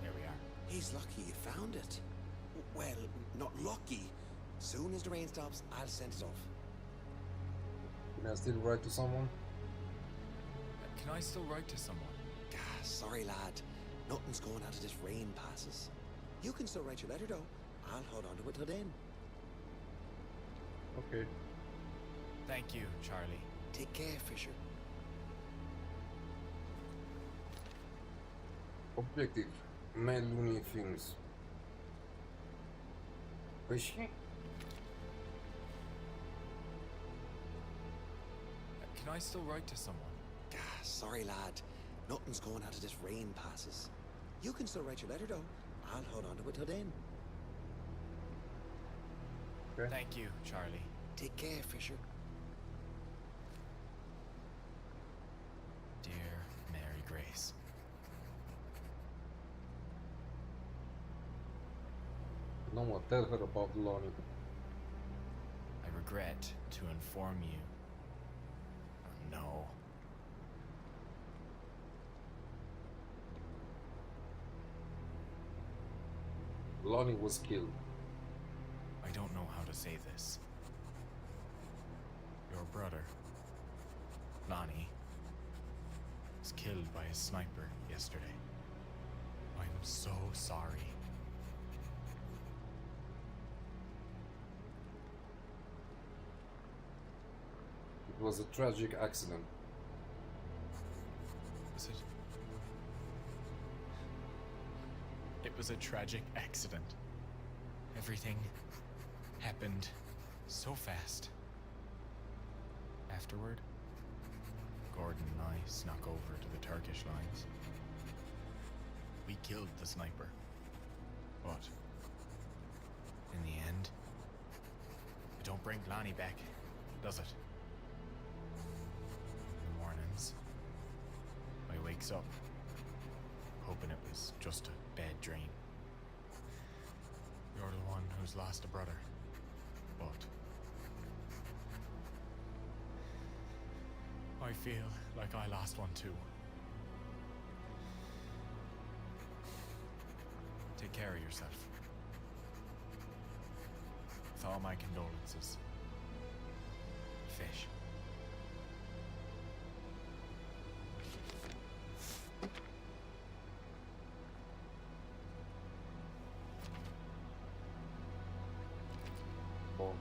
There we are. He's lucky you found it. Well, not lucky. Soon as the rain stops, I'll send it off. Can I still write to someone? Can I still write to someone? Sorry, lad. Nothing's going out of this rain passes. You can still write your letter, though. I'll hold on to it till then. Okay. Thank you, Charlie. Take care, Fisher. Obiectiv. Meluni Films. Păi și? Can I still write to someone? Sorry, lad. Nothing's going out of this rain passes. You can still write your letter, though. I'll hold on to it till then. Okay. Thank you, Charlie. Take care, Fisher. Dear Mary Grace. No more. Tell her about Lonnie. I regret to inform you. Oh, no. Lonnie was killed. I don't know how to say this. Your brother, Lonnie, was killed by a sniper yesterday. I'm so sorry. It was a tragic accident. Was it? It was a tragic accident. Everything happened so fast. Afterward, Gordon and I snuck over to the Turkish lines. We killed the sniper. But in the end, it don't bring Lonnie back, does it? In the mornings, I wakes up, hoping it was just a bad dream. You're the one who's lost a brother, but I feel like I lost one too. Take care of yourself. With all my condolences. Fish. Bun.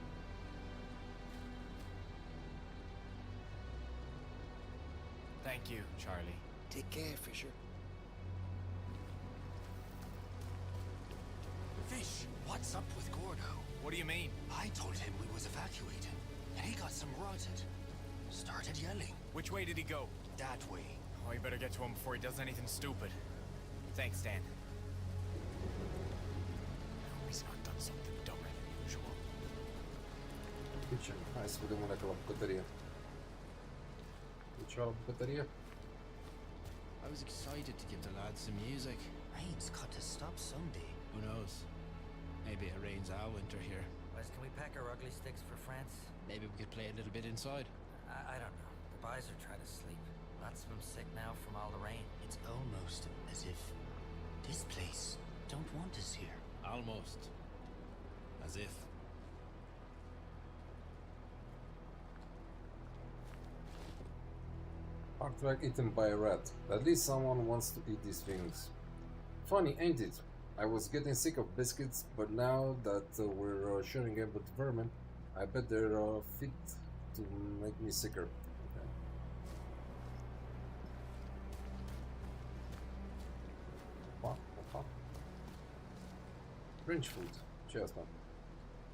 Thank you, Charlie. Take care, Fisher. Fish, what's up with Gordo? What do you mean? I told him we was evacuating, and he got some rotted. Started yelling. Which way did he go? That way. Oh, you better get to him before he does anything stupid. Thanks, Dan. I hope he's not done something dumber than usual. Zicem, hai să vedem una la bucătărie. Deci la bucătărie? I was excited to give the lads some music. Rain's got to stop someday. Who knows? Maybe it rains all winter here. Wes, can we pack our ugly sticks for France? Maybe we could play a little bit inside. I don't know. The boys are trying to sleep. Lots of them sick now from all the rain. It's almost as if this place don't want us here. Almost. As if. Artwork eaten by a rat. At least someone wants to eat these things. Funny, ain't it? I was getting sick of biscuits, but now that we're sharing it with vermin, I bet they're fit to make me sicker. Okay. French food. Ce asta?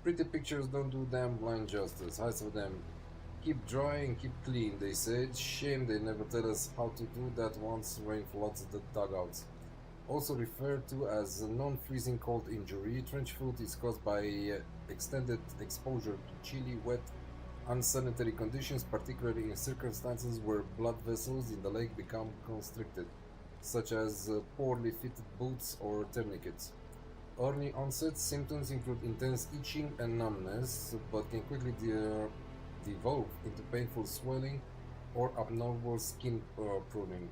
Pretty pictures don't do damn blind justice. Hai să vedem. Keep dry and keep clean, they said. Shame they never tell us how to do that once rain floods the dugouts. Also referred to as a non-freezing cold injury, trench foot is caused by extended exposure to chilly, wet, unsanitary conditions, particularly in circumstances where blood vessels in the leg become constricted, such as poorly fitted boots or tourniquets. Early onset symptoms include intense itching and numbness, but can quickly devolve into painful swelling or abnormal skin pruning.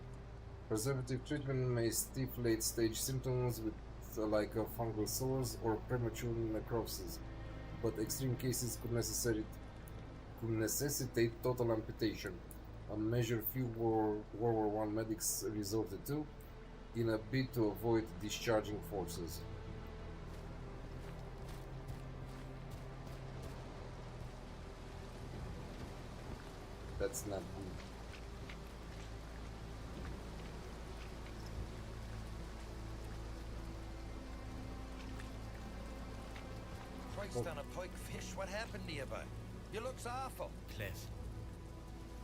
Preservative treatment may stiff late-stage symptoms with like fungal sores or premature necrosis, but extreme cases could necessitate total amputation, a measure few World War I medics resorted to in a bid to avoid discharging forces. That's not good. Christ on a pike fish, what happened to you, bud? You looks awful. Cliff,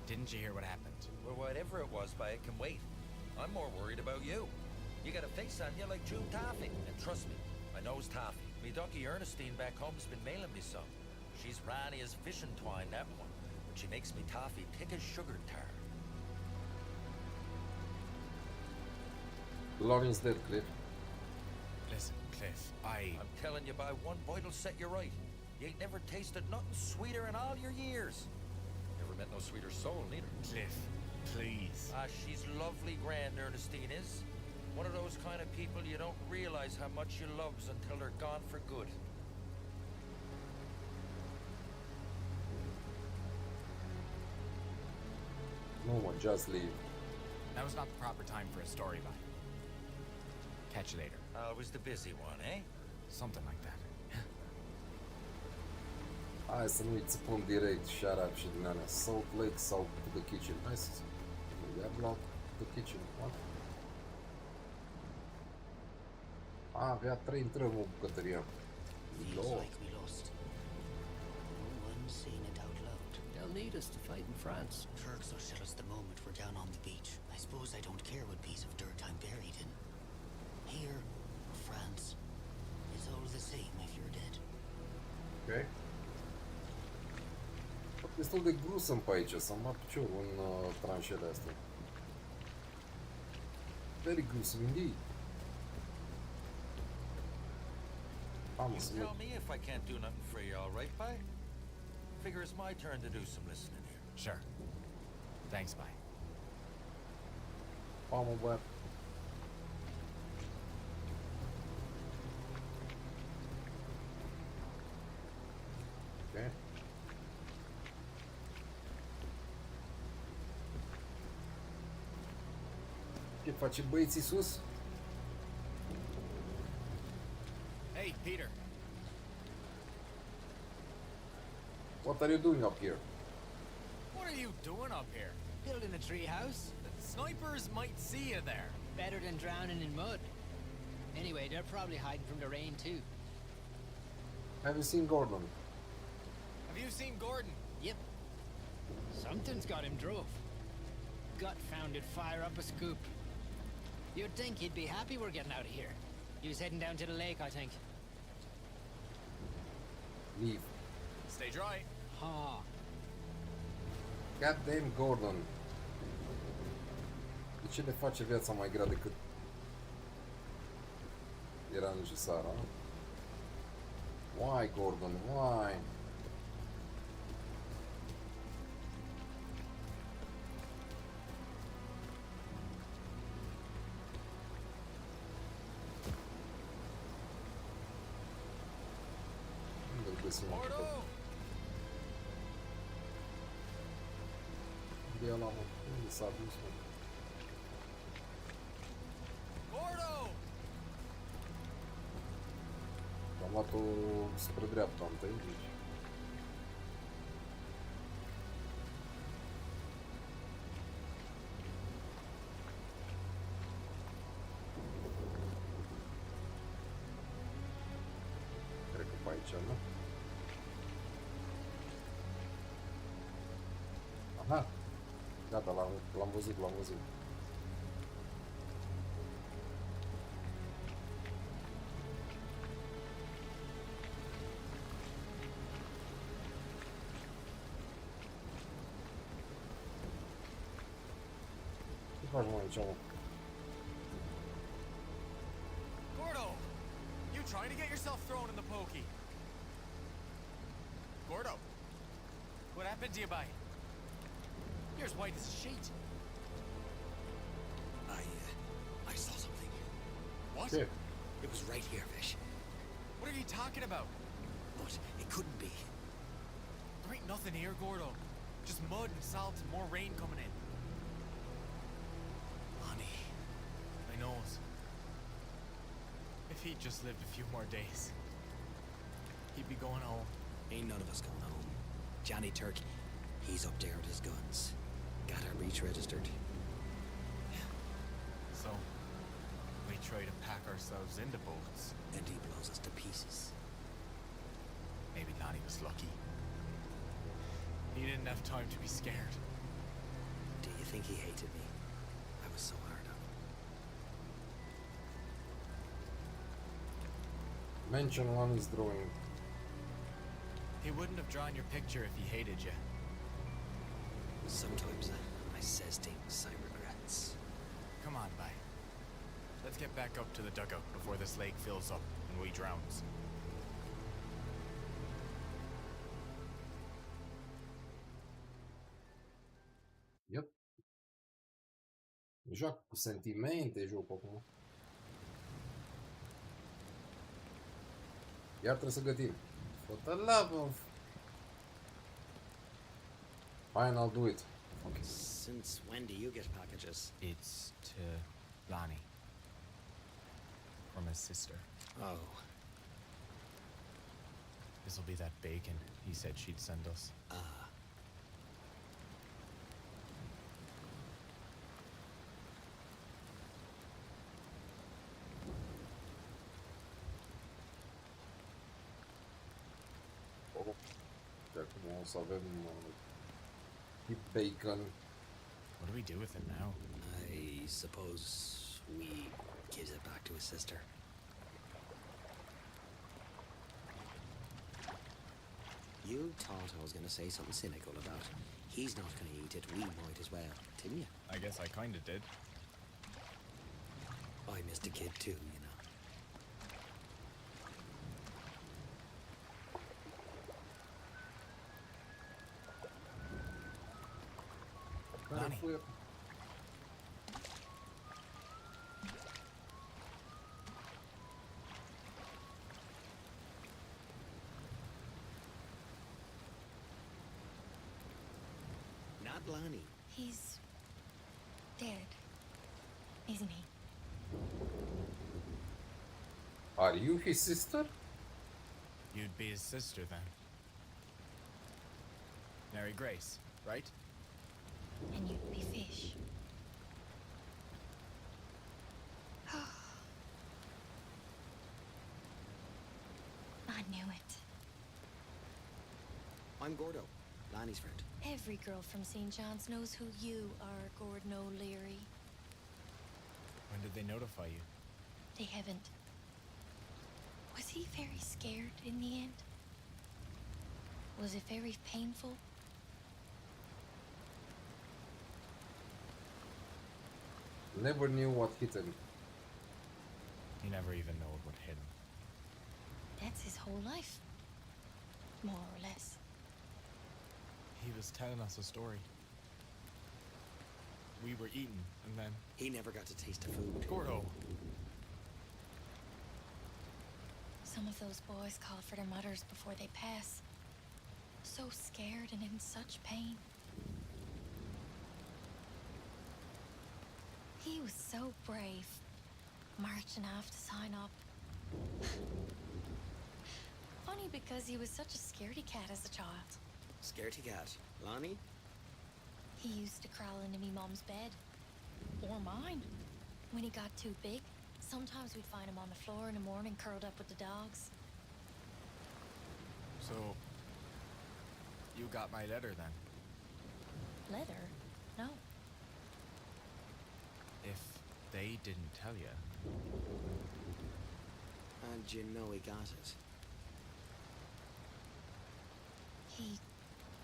didn't you hear what happened? Well, whatever it was, bud, it can wait. I'm more worried about you. You got a face on you like June Taffy. And trust me, I knows Taffy. Me ducky Ernestine back home's been mailing me some. She's ranny as fishing twine, that one. But she makes me toffee thick as sugar tar. Lonnie's dead, Cliff. Listen, Cliff, I'm telling you, by one bite'll set you right. You ain't never tasted nothing sweeter in all your years. Never met no sweeter soul, neither. Cliff, please. Ah, she's lovely grand, Ernestine is. One of those kind of people you don't realize how much you loves until they're gone for good. No one, just leave. That was not the proper time for a story, bud. Catch you later. Always the busy one, eh? Something like that. Hai să nu-i țipăm direct shut-up și din alea. Salt Lake sau The Kitchen. Hai să ia la The Kitchen. What? Avea 3 intrări o bucătărie. Feels like we lost. No one's saying it out loud. They'll need us to fight in France. Turks will shell us the moment we're down on the beach. I suppose I don't care what piece of dirt I'm buried in. Here, or France, it's all the same if you're dead. Ok. Destul de gruesome pe aici, să-mi bat piciorul în tranșele astea. Very gruesome indeed. You tell me if I can't do nothing for you, all right, bye? Figure it's my turn to do some listening here. Sure. Thanks, bye. Mă băiat. Ok. Ce face băieții sus? Hey, Peter. What are you doing up here? What are you doing up here? Building a tree house? Snipers might see you there. Better than drowning in mud. Anyway, they're probably hiding from the rain too. Have you seen Gordon? Have you seen Gordon? Yep. Something's got him drove. Gut-founded fire up a scoop. You'd think he'd be happy we're getting out of here. He was heading down to the lake, I think. Leave. Stay dry. Ha. Goddamn Gordon. De ce le face viața mai grea decât era necesară? Why, Gordon? Why? Unde-l găsim acum? Unde e ăla, mă? Unde s-a dus, mă? Am luat-o spre dreapta, am tăiat aici. Cred că pe aici, nu? Aha! Gata, l-am văzut, l-am văzut. faci, mă, aici, mă? Gordo! You trying to get yourself thrown in the pokey? Gordo! What happened to you, bye? You're as white as a sheet. I saw something. What? Ce? It was right here, Vish. What are you talking about? But it couldn't be. There ain't nothing here, Gordo. Just mud and salt and more rain coming in. Honey. I knows. If he'd just lived a few more days, he'd be going home. Ain't none of us going home. Johnny Turk, he's up there with his guns. Got our breach registered. So, we try to pack ourselves into boats. And he blows us to pieces. Maybe Lonnie was lucky. He didn't have time to be scared. Do you think he hated me? I was so hard on him. Mention one is drawing. He wouldn't have drawn your picture if he hated you. Sometimes I says things I regrets. Come on, bye. Let's get back up to the dugout before this lake fills up and we drowns. Yep. Joacă cu sentimente, jocul acum. Iar trebuie să gătim. For the love of... Fine, I'll do it. Okay. Since when do you get packages? It's to Lonnie. From his sister. Oh. This'll be that bacon he said she'd send us. Acum o să avem hip bacon. What do we do with it now? I suppose we gives it back to his sister. You thought I was going to say something cynical about he's not going to eat it, we might as well, didn't you? I guess I kinda did. I missed a kid too, you know. Lonnie. Not Lonnie. He's dead, isn't he? Are you his sister? You'd be his sister then. Mary Grace, right? And you'd be Fish. I knew it. I'm Gordo, Lonnie's friend. Every girl from St. John's knows who you are, Gordon O'Leary. When did they notify you? They haven't. Was he very scared in the end? Was it very painful? Never knew what hit him. You never even know what hit him. That's his whole life. More or less. He was telling us a story. We were eating, and then... He never got to taste the food. Gordo! Some of those boys call for their mothers before they pass. So scared and in such pain. He was so brave, marching off to sign up. Funny because he was such a scaredy cat as a child. Scaredy cat. Lonnie? He used to crawl into me mom's bed. Or mine. When he got too big, sometimes we'd find him on the floor in the morning curled up with the dogs. So... you got my letter then? Leather? No. If they didn't tell you... And you know he got it. He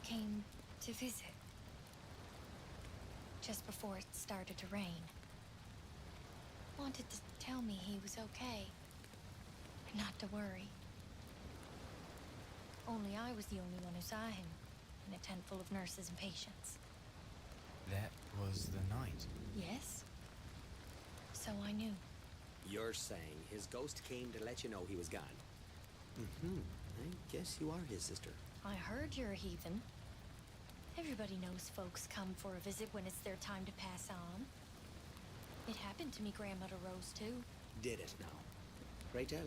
came to visit. just before it started to rain. Wanted to tell me he was okay, and not to worry. Only I was the only one who saw him, in a tent full of nurses and patients. That was the night. Yes? So I knew. You're saying his ghost came to let you know he was gone? Mm-hmm. I guess you are his sister. I heard you're a heathen. Everybody knows folks come for a visit when it's their time to pass on. It happened to me grandmother Rose too. Did it now? Pray tell.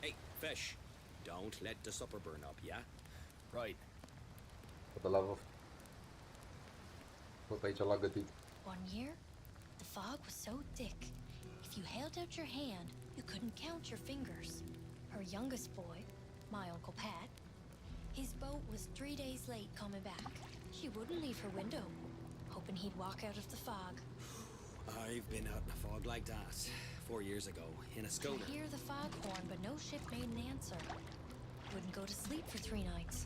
Hey, fish. Don't let the supper burn up, yeah? Right. Tot la tot aici l-a gătit. One year, the fog was so thick, if you held out your hand, you couldn't count your fingers. Her youngest boy, my Uncle Pat, his boat was 3 days late coming back. She wouldn't leave her window, hoping he'd walk out of the fog. I've been out in a fog like that 4 years ago, in a schooner. Could hear the foghorn, but no ship made an answer. Wouldn't go to sleep for 3 nights.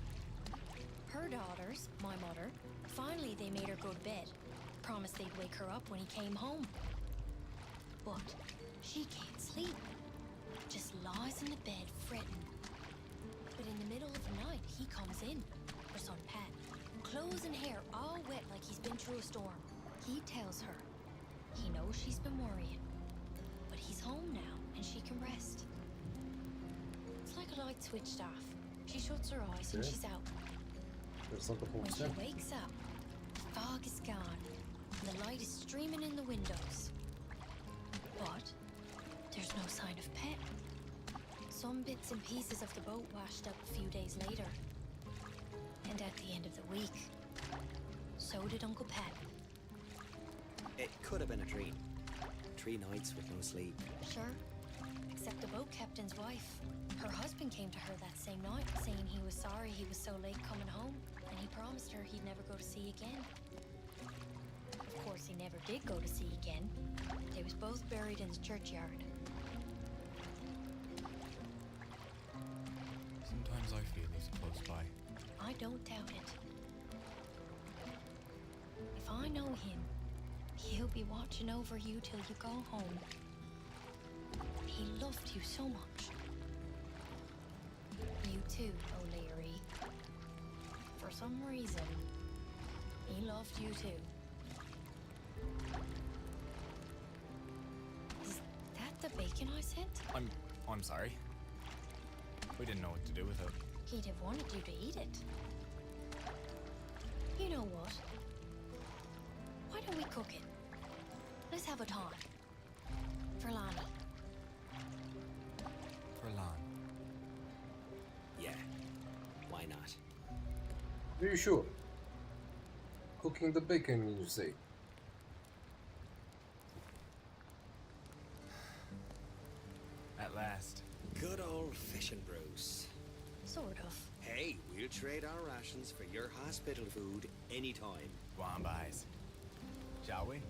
Her daughters, my mother, finally they made her go to bed. Promised they'd wake her up when he came home. But she can't sleep. Just lies in the bed fretting. But in the middle of the night, he comes in. Her son Pat, clothes and hair all wet like he's been through a storm. He tells her he knows she's been worrying, but he's home now and she can rest. It's like a light switched off. She shuts her eyes and she's out. When she wakes up, the fog is gone and the light is streaming in the windows. But there's no sign of Pet. Some bits and pieces of the boat washed up a few days later. And at the end of the week, so did Uncle Pat. It could have been a dream. 3 nights with no sleep. Sure, except the boat captain's wife. Her husband came to her that same night, saying he was sorry he was so late coming home, and he promised her he'd never go to sea again. Of course, he never did go to sea again. They was both buried in the churchyard. Sometimes I feel he's close by. I don't doubt it. If I know him, he'll be watching over you till you go home. He loved you so much. You too, O'Leary. For some reason, he loved you too. Is that the bacon I sent? I'm sorry. We didn't know what to do with it. He'd have wanted you to eat it. You know what? Why don't we cook it? Let's have a time. For Lonnie. For Lon. Yeah. Why not? Are you sure? Cooking the bacon, you say? At last. Good old fishing, Bruce. Sort of. Hey, we'll trade our rations for your hospital food anytime. Go on, boys. Shall we?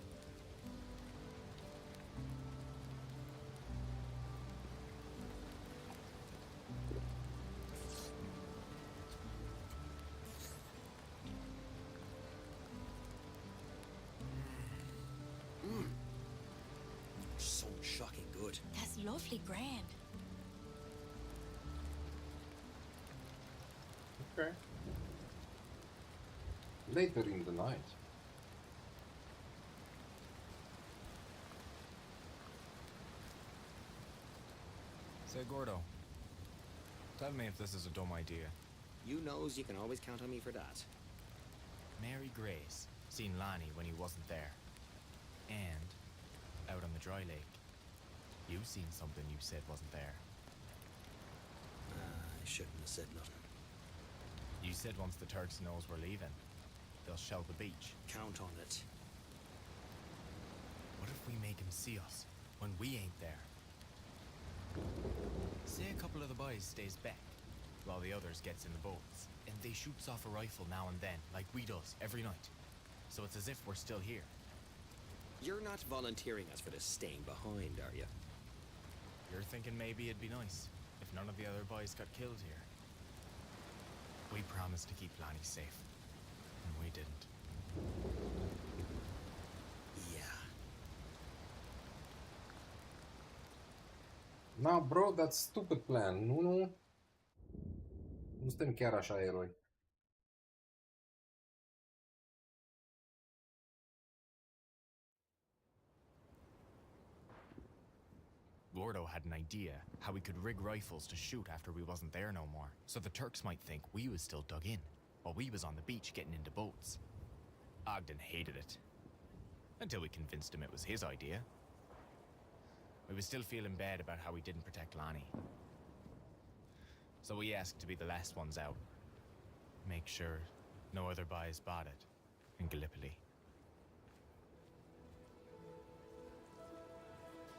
So shocking good. That's lovely grand. Okay. Later in the night. Say, Gordo. Tell me if this is a dumb idea. You knows you can always count on me for that. Mary Grace seen Lonnie when he wasn't there. And out on the dry lake, you seen something you said wasn't there. I shouldn't have said nothing. You said once the Turks knows we're leaving, they'll shell the beach. Count on it. What if we make him see us when we ain't there? Say a couple of the boys stays back while the others gets in the boats, and they shoots off a rifle now and then, like we does every night. So it's as if we're still here. You're not volunteering us for this staying behind, are you? You're thinking maybe it'd be nice if none of the other boys got killed here. We promised to keep Lonnie safe, and we didn't. Nah, bro, that's stupid plan. Nu suntem chiar așa eroi. Gordo had an idea how we could rig rifles to shoot after we wasn't there no more, so the Turks might think we was still dug in, while we was on the beach getting into boats. Ogden hated it, until we convinced him it was his idea. We was still feeling bad about how we didn't protect Lonnie. So we asked to be the last ones out. Make sure no other boys spotted in Gallipoli.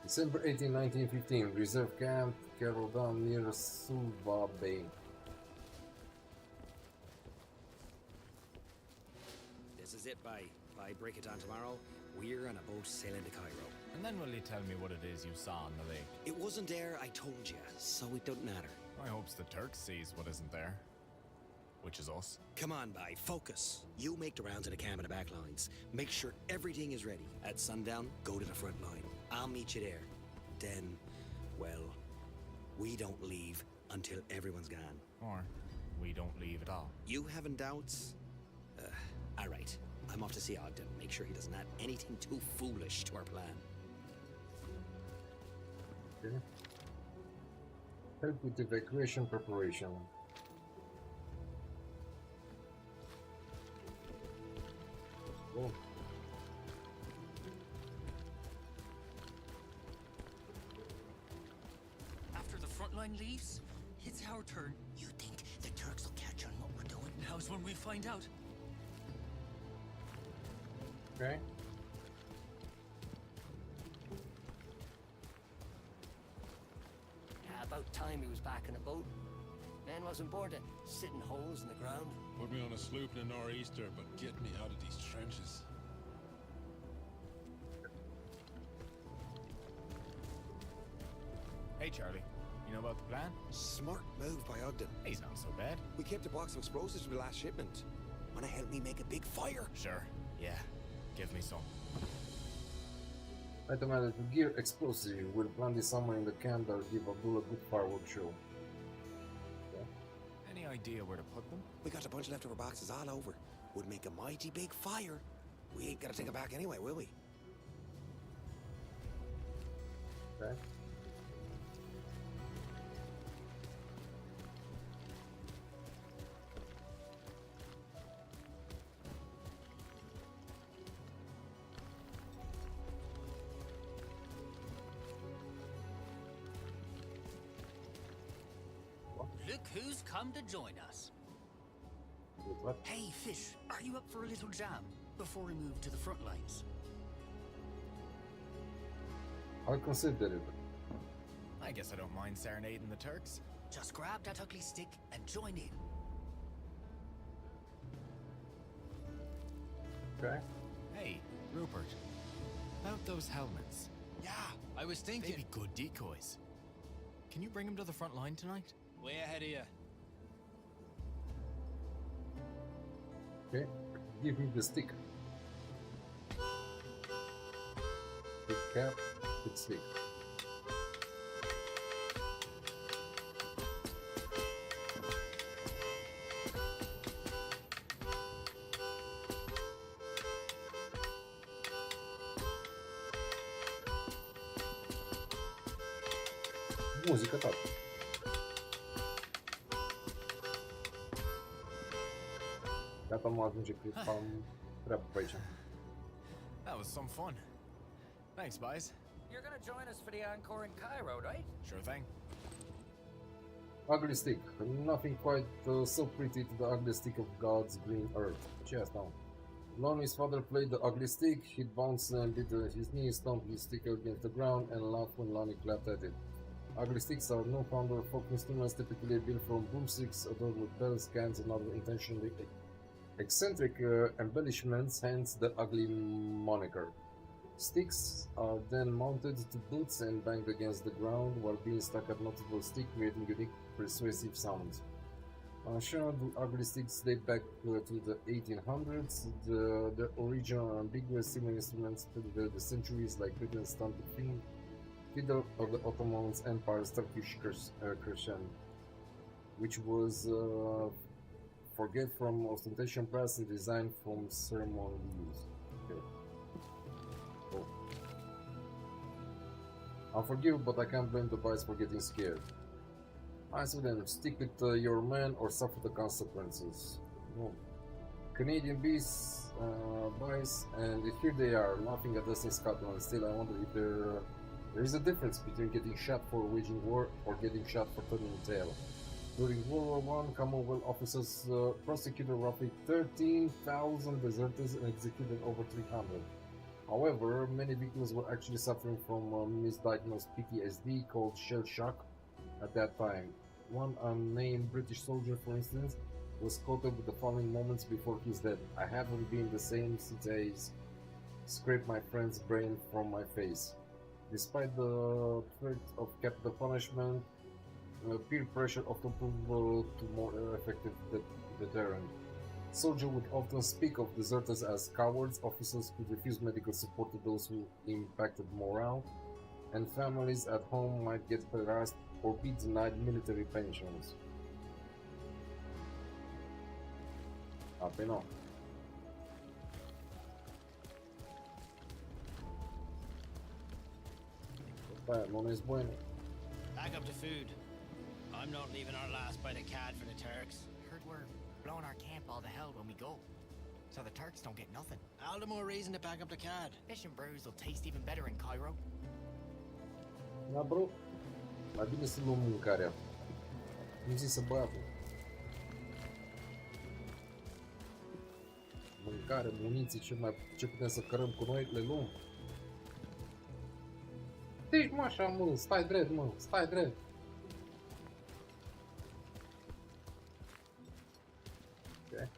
December 18, 1915, reserve camp, Credeau near Suva Bay. This is it, If I break it down tomorrow, we're on a boat sailing to Cairo. And then will you tell me what it is you saw on the lake? It wasn't there, I told you, so it don't matter. I hopes the Turks sees what isn't there. Which is us. Come on, focus. You make the rounds of the camp and the back lines. Make sure everything is ready. At sundown, go to the front line. I'll meet you there. Then, well, we don't leave until everyone's gone. Or we don't leave at all. You having doubts? All right. I'm off to see Ogden. Make sure he doesn't add anything too foolish to our plan. Okay. Help with evacuation preparation. Oh. After the front line leaves, it's our turn. You think the Turks will catch on what we're doing? Now's when we find out. Okay. About time he was back in a boat. Man wasn't bored of sitting holes in the ground. Put me on a sloop in a nor'easter, but get me out of these trenches. Hey, Charlie. You know about the plan? Smart move by Ogden. He's not so bad. We kept a box of explosives for the last shipment. Wanna help me make a big fire? Sure. Yeah. Give me some. Item to gear explosive. We'll plant this somewhere in the camp that will give Abdul a good firework show. Okay. Any idea where to put them? We got a bunch of leftover boxes all over. Would make a mighty big fire. We ain't gonna take it back anyway, will we? Okay. Look who's come to join us. What? Hey, Fish, are you up for a little jam before we move to the front lines? I'll consider it. I guess I don't mind serenading the Turks. Just grab that ugly stick and join in. Okay. Hey, Rupert. About those helmets. Yeah, I was thinking. They'd be good decoys. Can you bring them to the front line tonight? Way ahead of you. Okay. Give me the stick. Big cap, big stick. Muzică, tată. Gata, mă ajunge, cred că am treabă pe aici. That was some fun. Thanks, boys. You're gonna join us for the encore in Cairo, right? Sure thing. Ugly stick. Nothing quite so pretty to the ugly stick of God's green earth. Ce e asta? Lonnie's father played the ugly stick. He'd bounce and beat his knee, stomp his stick against the ground, and laugh when Lonnie clapped at it. Ugly sticks are no-founder folk instruments typically built from broomsticks adorned with bells, cans, and other intentionally eccentric embellishments, hence the ugly moniker. Sticks are then mounted to boots and banged against the ground while being stuck at notable stick, creating unique, persuasive sounds. Sure, the ugly sticks date back to the 1800s. The original ambiguous similar instruments through the centuries, like Britain's stunted fiddle of the Ottoman Empire's Turkish crescent, which was forget from ostentation brass and designed from ceremonies. Okay. Oh. Unforgivable, but I can't blame the boys for getting scared. I said then, stick with your man or suffer the consequences. No. Canadian beasts, boys, and here they are, laughing at us in Scotland. Still, I wonder if there is a difference between getting shot for waging war or getting shot for turning tail. During World War I, Commonwealth officers prosecuted roughly 13,000 deserters and executed over 300. However, many victims were actually suffering from misdiagnosed PTSD called shell shock at that time. One unnamed British soldier, for instance, was quoted with the following moments before his death: "I haven't been the same since I scraped my friend's brain from my face." Despite the threat of capital punishment, peer pressure often proved to more effective deterrent. Soldiers would often speak of deserters as cowards, officers could refuse medical support to those who impacted morale, and families at home might get harassed or be denied military pensions. Apoi nu. Aia, nu e bună. Back up to food. I'm not leaving our last bite of cad for the Turks. Heard we're blowing our camp all to hell when we go, so the Turks don't get nothing. All the more reason to back up the cad. Fish and brews will taste even better in Cairo. Da, bro. Mai bine să luăm mâncarea. Cum zise băiatul. Mâncare, muniții, ce putem să cărăm cu noi, le luăm. Deci mă așa, mă, stai drept, mă, stai drept. Okay.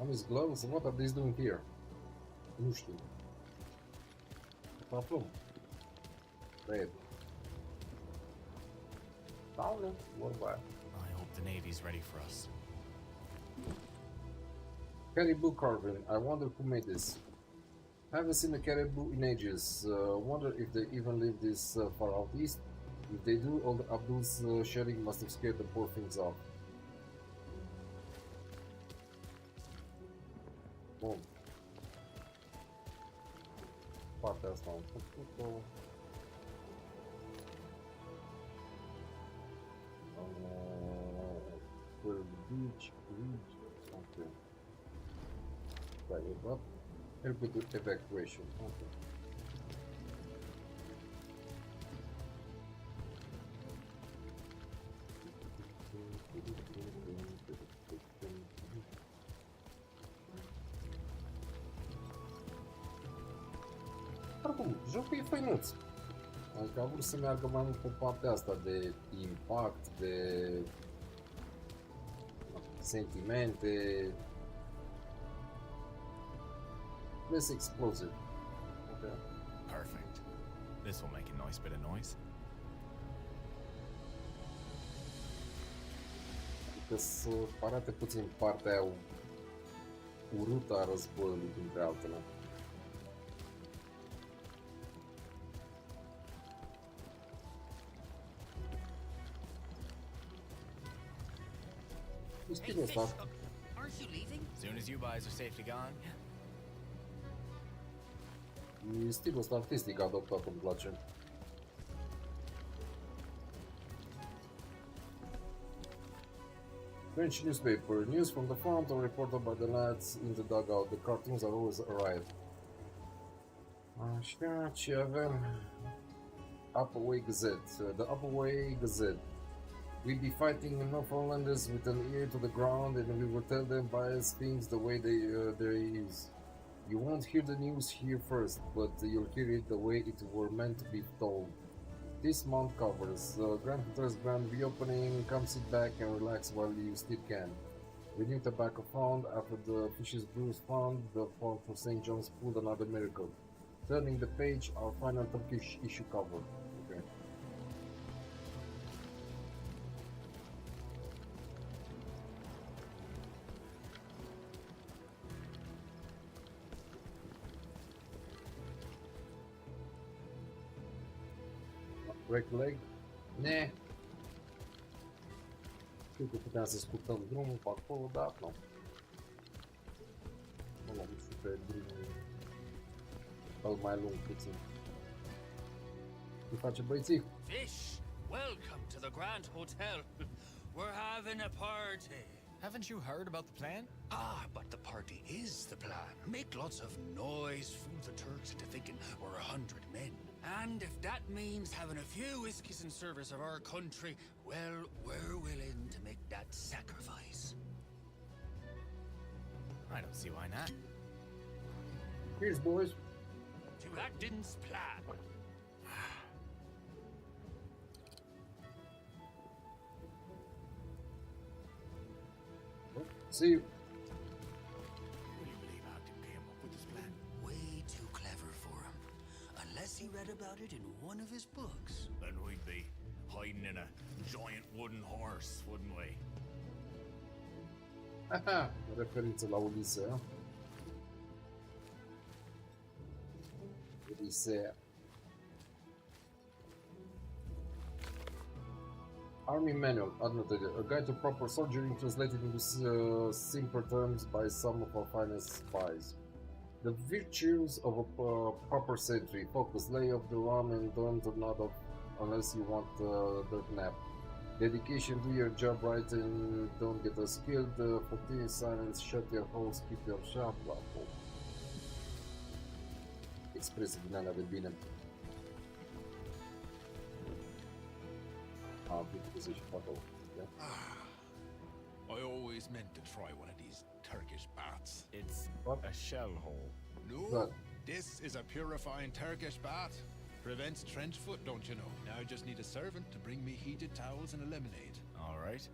Am his gloves, what are these doing here? Nu știu. Aflăm. Red. Down, vorba aia. I hope the Navy's ready for us. Caribou carving. I wonder who made this. Haven't seen a caribou in ages. Wonder if they even live this far out east. If they do, all the Abdul's sharing must have scared the poor things off. Bun. Partea asta am făcut-o. Beach. Okay. Right, up. Help with the evacuation. Okay. Oricum, jocul e făinuț. Adică a vrut să meargă mai mult pe partea asta de impact, de sentimente, less explosive. Okay. Perfect. This will make a nice bit of noise. Adică să arate puțin partea aia urâtă a războiului, dintre altele. Hey, Fish, aren't you leaving? As soon as you guys are safely gone. E stilul ăsta artistic adoptat, îmi place. French newspaper. News from the front or reported by the lads in the dugout. The cartoons are always arrive. Așa, ce avem? Upaway Gazette. The Upaway Gazette. We'll be fighting Northlanders with an ear to the ground, and we will tell them bias things the way there is. You won't hear the news here first, but you'll hear it the way it were meant to be told. This month covers Grand Hunter's Grand Reopening. Come sit back and relax while you still can. The new tobacco found after the Fish's Brews found. The port for St. John's pulled another miracle. Turning the page, our final Turkish issue cover. Okay. Break leg? Ne. Știu că puteam să scurtăm drumul pe acolo, dar nu. Nu l-am văzut pe drumul mai lung puțin. Ce face băieții? Fish, welcome to the Grand Hotel. We're having a party. Haven't you heard about the plan? Ah, but the party is the plan. Make lots of noise, fool the Turks into thinking we're 100 men. And if that means having a few whiskeys in service of our country, well, we're willing to make that sacrifice. I don't see why not. Cheers, boys. To Acton's plan. See you. Can you believe Acton came up with this plan? Way too clever for him. Unless he read about it in one of his books. Then we'd be hiding in a giant wooden horse, wouldn't we? Aha, referință la Odisea. Odisea. Army Manual, annotated. A guide to proper soldiering translated into simpler terms by some of our finest spies. The virtues of a proper sentry. Focus, lay off the rum and don't nod off unless you want a dirt nap. Dedication, do your job right and don't get us killed. Fatigue, silence, shut your holes, keep your shop. Expresii din alea de bine. I always meant to try one of these Turkish baths. It's a shell hole. No, What? this is a purifying Turkish bath. Prevents trench foot, don't you know? Now I just need a servant to bring me heated towels and a lemonade. All right.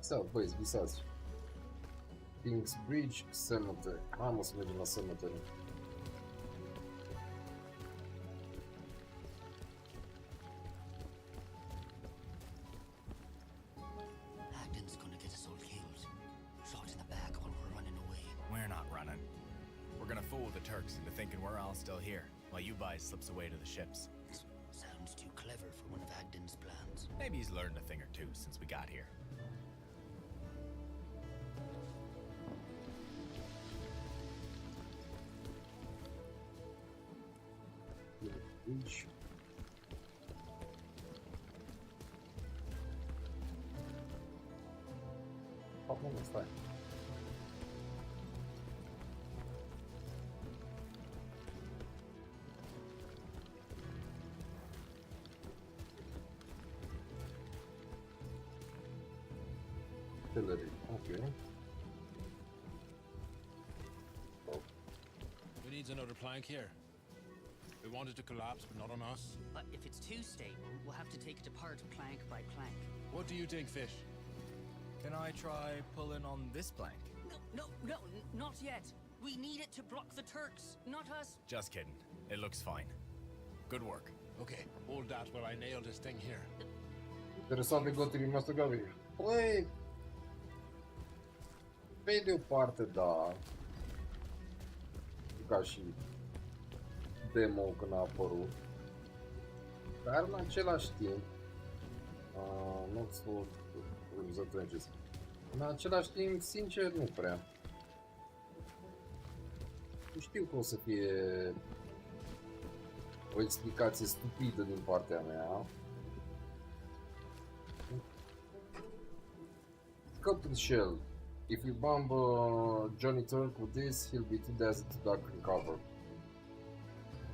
Sau, băieți, visați. King's Bridge, Cemetery. Hai mă să mergem la Cemetery. Acton's gonna get us all killed. Shot in the back while we're running away. We're not running. We're gonna fool the Turks into thinking we're all still here, while you guys slips away to the ships. Sounds too clever for one of Acton's plans. Maybe he's learned a thing or two since we got here. Bridge. Acum nu stai. Artillery, okay. Who needs another plank here? We wanted to collapse, but not on us. But if it's too stable, we'll have to take it apart plank by plank. What do you think, Fish? Can I try pulling on this plank? No, not yet. We need it to block the Turks, not us. Just kidding. It looks fine. Good work. Okay, hold that while I nail this thing here. Interesante gotirii mă stăgavi. Păi... Pe de o parte, da. Ca și demo când a apărut. Dar în același timp... nu să treceți. În același timp, sincer, nu prea. Știu că o să fie o explicație stupidă din partea mea. Cut the shell. If you bomb Johnny Turk with this, he'll be too dazzled to duck and cover.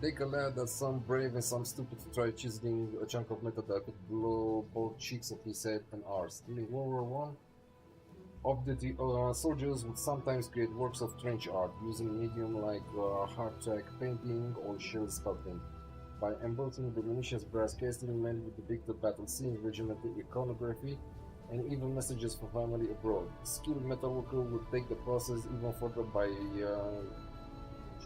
Take a lad that's some brave and some stupid to try chiseling a chunk of metal that could blow both cheeks of his head and ours. During World War I, off-duty soldiers would sometimes create works of trench art using medium like hard-track painting or shell sculpting. By embossing the munitions brass casting, men would depict the battle scene, regimental iconography, and even messages for family abroad. Skilled metalworker would take the process even further by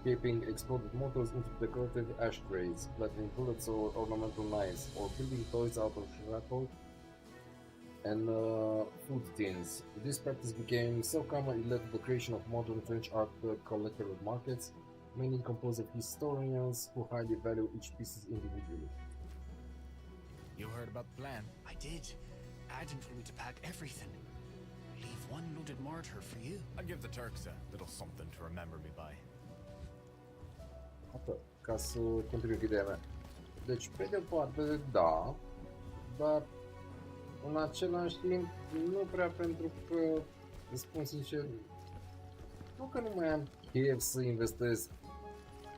shaping exploded motors into decorative ashtrays, flattening bullets or ornamental knives, or building toys out of shrapnel and food tins. This practice became so common it led to the creation of modern trench art collector markets, mainly composed of historians who highly value each piece individually. You heard about the plan? I did. Adam told me to pack everything. Leave one loaded mortar for you. I'll give the Turks a little something to remember me by. Atât, ca să continui cu ideea mea. Deci, pe de parte, da, dar în același timp, nu prea, pentru că, îți spun sincer, nu că nu mai am chef să investesc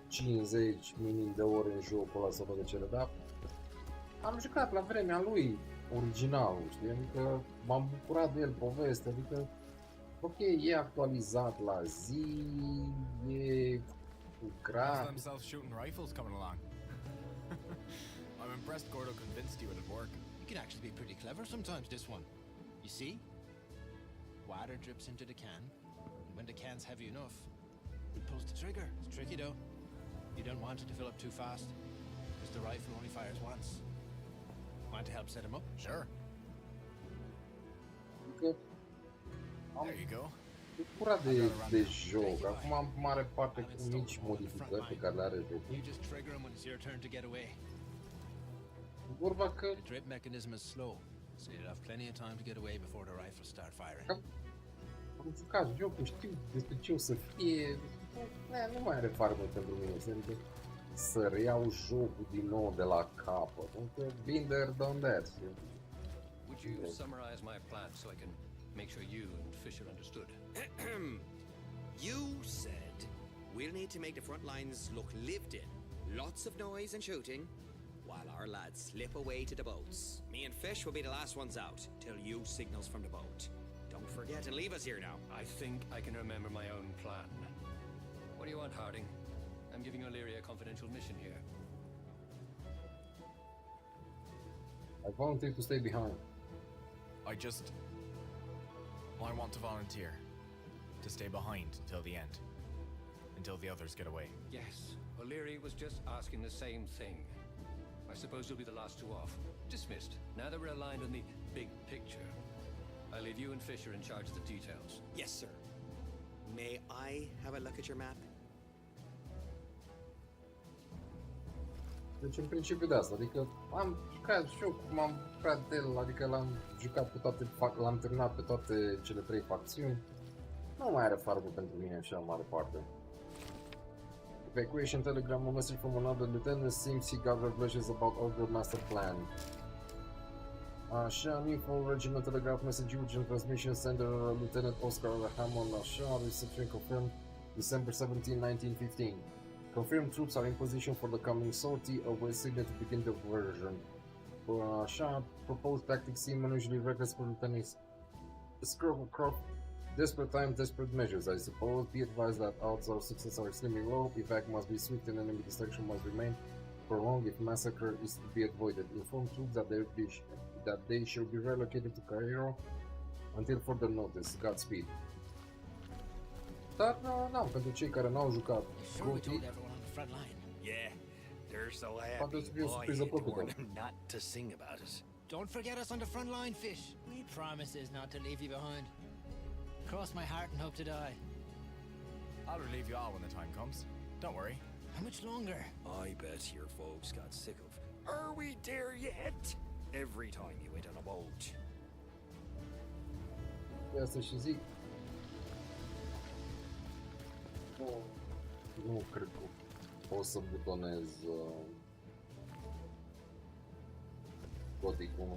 50 minim de ore în jocul ăla sau toate cele, dar am jucat la vremea lui originalul, știi? Adică m-am bucurat de el, povestea, adică ok, e actualizat la zi, e grafic. Themselves shooting rifles coming along. I'm impressed Gordo convinced you it'd work. You can actually be pretty clever sometimes, this one. You see? Water drips into the can, and when the can's heavy enough, it pulls the trigger. It's tricky though. You don't want it to fill up too fast, because the rifle only fires once. Want to help set him up? Sure. Adică There you go. bucurat de joc, acum am mare parte cu mici modificări pe care le are jocul. You just trigger him when it's your turn to get away. Vorba că The drip mechanism is slow, so you'll have plenty of time to get away before the rifles start firing. am jucat jocul, știu despre ce o să fie, nu mai are farmă pentru mine, adică să reiau jocul din nou de la capăt, adică been there, done that. Would you summarize my plan so I can make sure you and Fisher understood? You said we'll need to make the front lines look lived in. Lots of noise and shooting, while our lads slip away to the boats. Me and Fish will be the last ones out till you signals from the boat. Don't forget and leave us here now. I think I can remember my own plan. What do you want, Harding? I'm giving O'Leary a confidential mission here. I volunteer to stay behind. I want to volunteer to stay behind until the end, until the others get away. Yes, O'Leary was just asking the same thing. I suppose you'll be the last two off. Dismissed. Now that we're aligned on the big picture, I leave you and Fisher in charge of the details. Yes, sir. May I have a look at your map? Deci în principiu de asta, adică am jucat și eu cum am jucat de el, adică l-am jucat pe toate, l-am terminat pe toate cele 3 facțiuni. Nu mai are farmă pentru mine așa în mare parte. Evacuation telegram, a message from another lieutenant seems he got revelations about our good master plan. Așa, info, regional telegraph message, urgent transmission, sender Lieutenant Oscar Hammond, așa, reception confirmed December 17, 1915. Confirmed troops are in position for the coming sortie, await signal to begin the diversion. Așa, proposed tactics seem unusually reckless for lieutenants. Scrub, desperate times, desperate measures, I suppose. Be advised that odds of success are extremely low. Evac must be swift and enemy destruction must remain prolonged if massacre is to be avoided. Inform troops that they shall be relocated to Cairo until further notice. Godspeed. Dar, nu, pentru cei care n-au jucat Gotti, Yeah, they're so happy. poate să fie o surpriză plăcută. Not to sing about it. Don't forget us on the front line, Fish. We promises not to leave you behind. Cross my heart and hope to die. I'll relieve you all when the time comes. Don't worry. How much longer? I bet your folks got sick of, "Are we there yet?" every time you went on a boat. De asta și zic. Nu cred că o să butonez Gothic 1.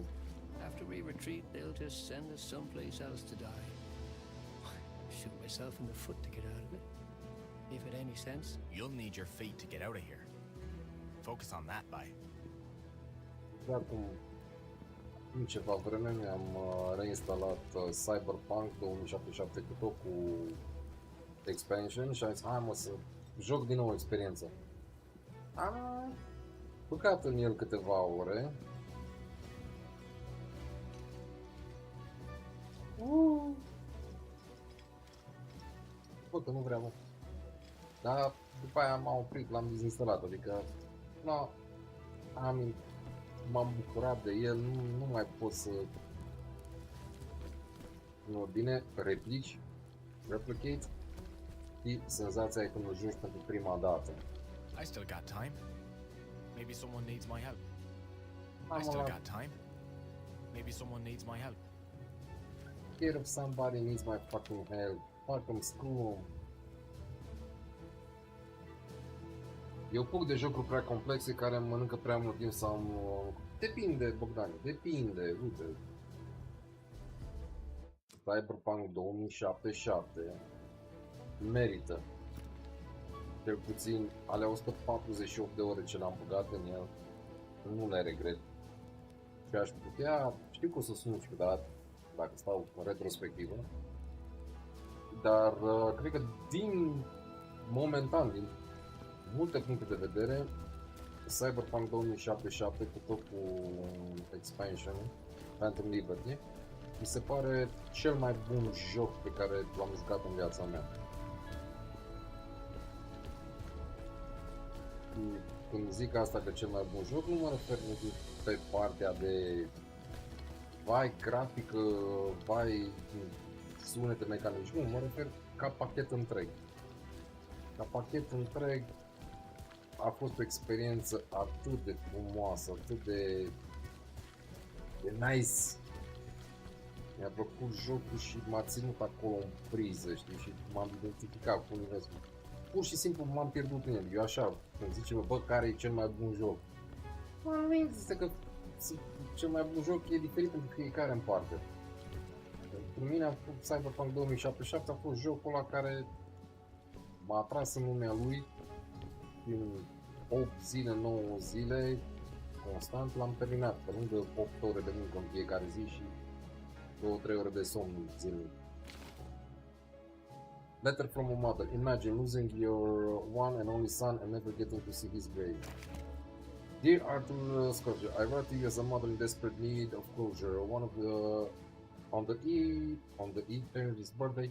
After we retreat, they'll just send us someplace else to die. Shoot myself in the foot to get out of it. If it any sense. You'll need your feet to get out of here. Focus on that, bye. Dar cum în ceva vreme mi-am reinstalat Cyberpunk 2077 cu tot cu expansion și am zis, hai mă să joc din nou experiența. Am băgat în el câteva ore. Bă, că nu vreau. Dar după aia m-am oprit, l-am dezinstalat, adică m-am bucurat de el, nu mai pot să... Nu, bine, replicate. Știi, senzația e când o joci pentru prima dată. I still got time. Maybe someone needs my help. I'm I still alive. got time. Maybe someone needs my help. Care if somebody needs my fucking help. Fucking screw 'em. Eu puc de jocuri prea complexe care îmi mănâncă prea mult timp sau am... Depinde, Bogdan, depinde, uite. Cyberpunk 2077 merită. Cel puțin alea 148 de ore ce l-am băgat în el, nu le regret. Și aș putea, știu că o să sun ciudat dacă stau în retrospectivă, dar cred că momentan, din multe puncte de vedere, Cyberpunk 2077 cu tot cu expansion Phantom Liberty mi se pare cel mai bun joc pe care l-am jucat în viața mea. Când zic asta că cel mai bun joc, nu mă refer pe partea de vai grafică, vai sunete mecanici, nu, mă refer ca pachet întreg. Ca pachet întreg a fost o experiență atât de frumoasă, atât de nice. Mi-a plăcut jocul și m-a ținut acolo în priză, știi, și m-am identificat cu universul. Pur și simplu m-am pierdut în el. Eu așa, când zice, bă, care e cel mai bun joc? Nu există că cel mai bun joc e diferit pentru fiecare în parte. Pentru mine a fost Cyberpunk 2077, a fost jocul ăla care m-a atras în lumea lui din 8 zile, 9 zile, constant l-am terminat, pe lângă 8 ore de muncă în fiecare zi și 2-3 ore de somn zilnic. Letter from a mother. Imagine losing your one and only son and never getting to see his grave. Dear Arthur Scotia, I write to you as a mother in desperate need of closure. On the eve of his birthday,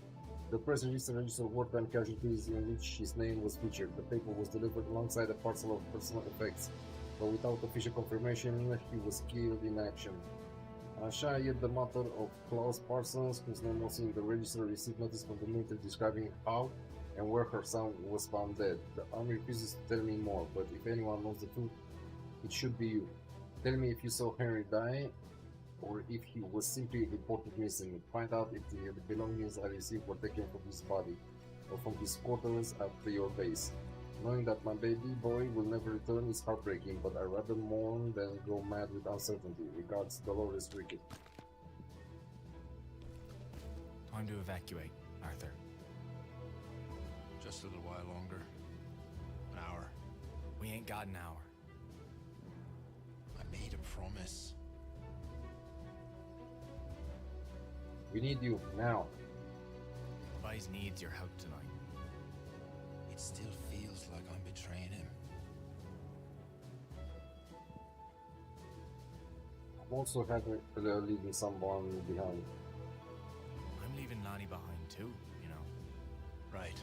the press released a register of wartime casualties in which his name was featured. The paper was delivered alongside a parcel of personal effects, but without official confirmation, he was killed in action. Așa, yet the mother of Klaus Parsons, whose name was in the register, received notice from the military describing how and where her son was found dead. The army refuses to tell me more, but if anyone knows the truth, it should be you. Tell me if you saw Henry die, or if he was simply reported missing. Find out if the belongings I received were taken from his body, or from his quarters at your base. Knowing that my baby boy will never return is heartbreaking, but I rather mourn than go mad with uncertainty. Regards, Dolores Rickett. Time to evacuate, Arthur. Just a little while longer. An hour. We ain't got an hour. I made a promise. We need you now. Tobias needs your help tonight. It still feels like I'm betraying him. I'm also leaving someone behind. I'm leaving Lonnie behind too, you know. Right.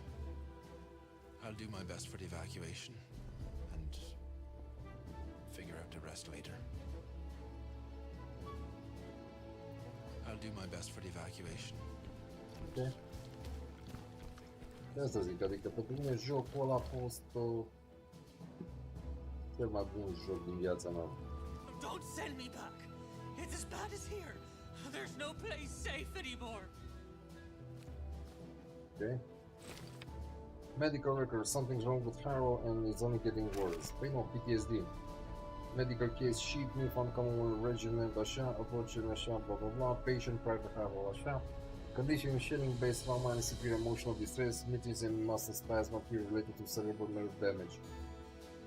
I'll do my best for the evacuation and figure out the rest later. I'll do my best for the evacuation. Okay. De asta zic, adică pentru mine jocul ăla a fost cel mai bun joc din viața mea. Don't send me back! It's as bad as here! There's no place safe anymore! Okay. Medical records, something's wrong with Harold and it's only getting worse. Pain of PTSD. Medical case sheet, new found common regiment, așa, approaching, așa, blah blah blah, patient, private Harold, așa. Condition shelling based trauma and severe emotional distress, meetings and muscle spasm appear related to cerebral nerve damage.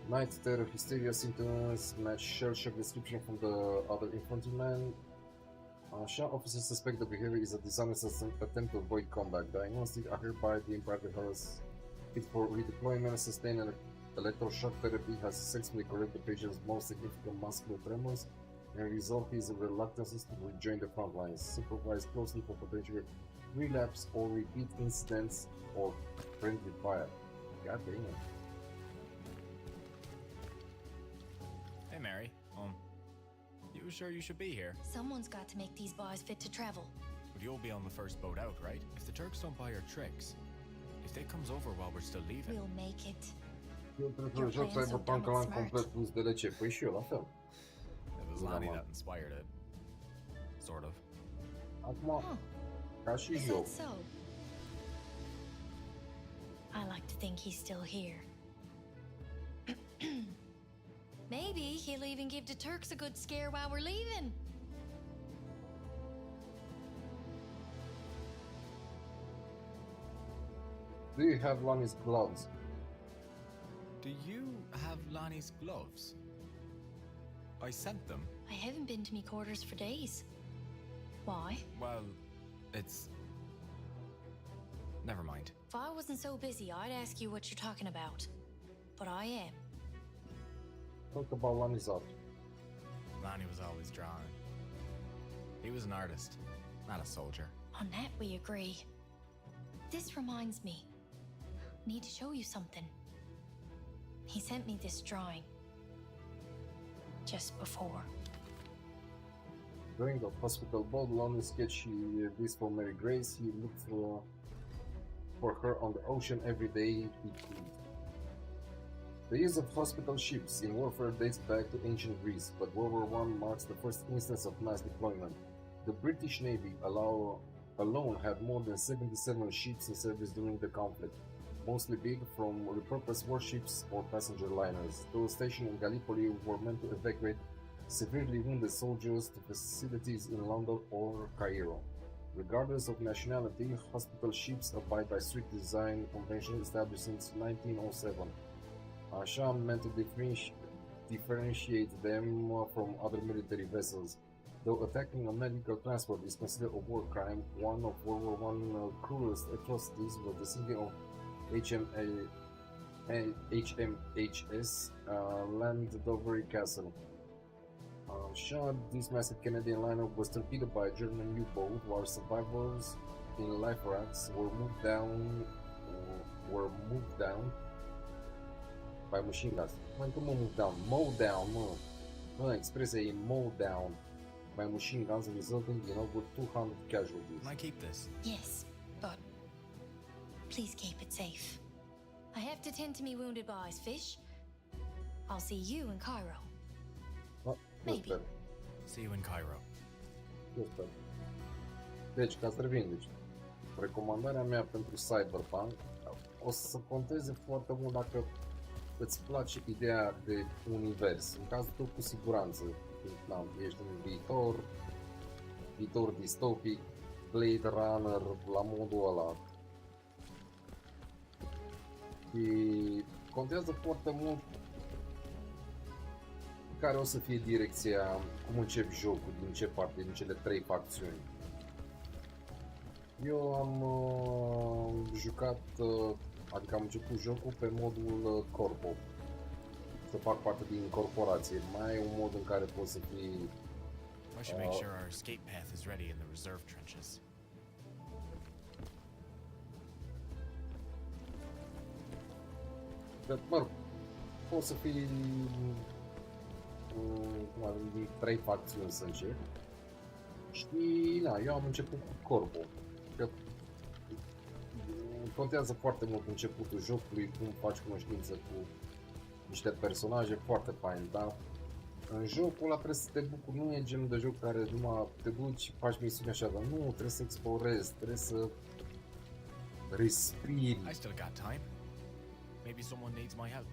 Night terror hysteria symptoms match shell shock description from the other infantryman. Așa, officers suspect the behavior is a dishonest attempt to avoid combat. Diagnostic are hereby deemed private Harris fit for redeployment. Sustained electroshock therapy has successfully corrected the patient's most significant muscular tremors and resolved his reluctances to rejoin the front lines. Supervise closely for potential relapse or repeat incidents or friendly fire. God damn it. Hey, Mary. You sure you should be here? Someone's got to make these boys fit to travel. But you'll be on the first boat out, right? If the Turks don't buy our tricks, If they comes over while we're still leaving. We'll make it. Eu prefer joc Cyberpunk că l-am complet plus DLC. Păi și eu la fel. It was Lonnie that inspired it. Sort of. Acum, ca și Is joc. that so? I like to think he's still here. Maybe he'll even give the Turks a good scare while we're leaving. Do you have Lonnie's gloves? Do you have Lonnie's gloves? I sent them. I haven't been to me quarters for days. Why? Well, it's... Never mind. If I wasn't so busy, I'd ask you what you're talking about. But I am. Talk about Lonnie's art. Lonnie was always drawing. He was an artist, not a soldier. On that we agree. This reminds me. Need to show you something. He sent me this drawing. Just before. During the hospital ball, Lonnie sketched this for Mary Grace. He looked for her on the ocean every day he could. The use of hospital ships in warfare dates back to ancient Greece, but World War I marks the first instance of mass deployment. The British Navy alone had more than 77 ships in service during the conflict, mostly big from repurposed warships or passenger liners. Those stationed in Gallipoli were meant to evacuate severely wounded soldiers to facilities in London or Cairo. Regardless of nationality, hospital ships abide by strict design conventions established since 1907. Așa meant to differentiate them from other military vessels. Though attacking a medical transport is considered a war crime, one of World War I cruelest atrocities was the sinking of HMHS Landovery Castle. Shot, this massive Canadian liner was torpedoed by a German U-boat, while survivors in life rafts were moved down by machine guns. Mowed down, mă. Expresia e mowed down by machine guns, resulting in over 200 casualties. Can I keep this? Yes, but please keep it safe. I have to tend to me wounded boys, Fish. I'll see you in Cairo. Maybe. See you in Cairo. Deci, ca să revin, recomandarea mea pentru Cyberpunk o să conteze foarte mult dacă îți place ideea de univers. În cazul tău, cu siguranță, ești în viitor distopic, Blade Runner, la modul ăla. Și contează foarte mult care o să fie direcția, cum încep jocul, din ce parte, din cele 3 facțiuni. Eu am jucat, adică am început jocul pe modul corpo, să fac parte din corporație. Mai e un mod în care poți să fii... I should make sure our escape path is ready in the reserve trenches. Mă rog, poți să fii din 3 facțiuni să încep. Și da, eu am început cu corpo. Că contează foarte mult începutul jocului, cum faci cunoștință cu niște personaje foarte fain, dar în jocul ăla trebuie să te bucuri, nu e genul de joc care numai te duci și faci misiuni așa, dar nu, trebuie să explorezi, trebuie să respiri. I still got time. Maybe someone needs my help.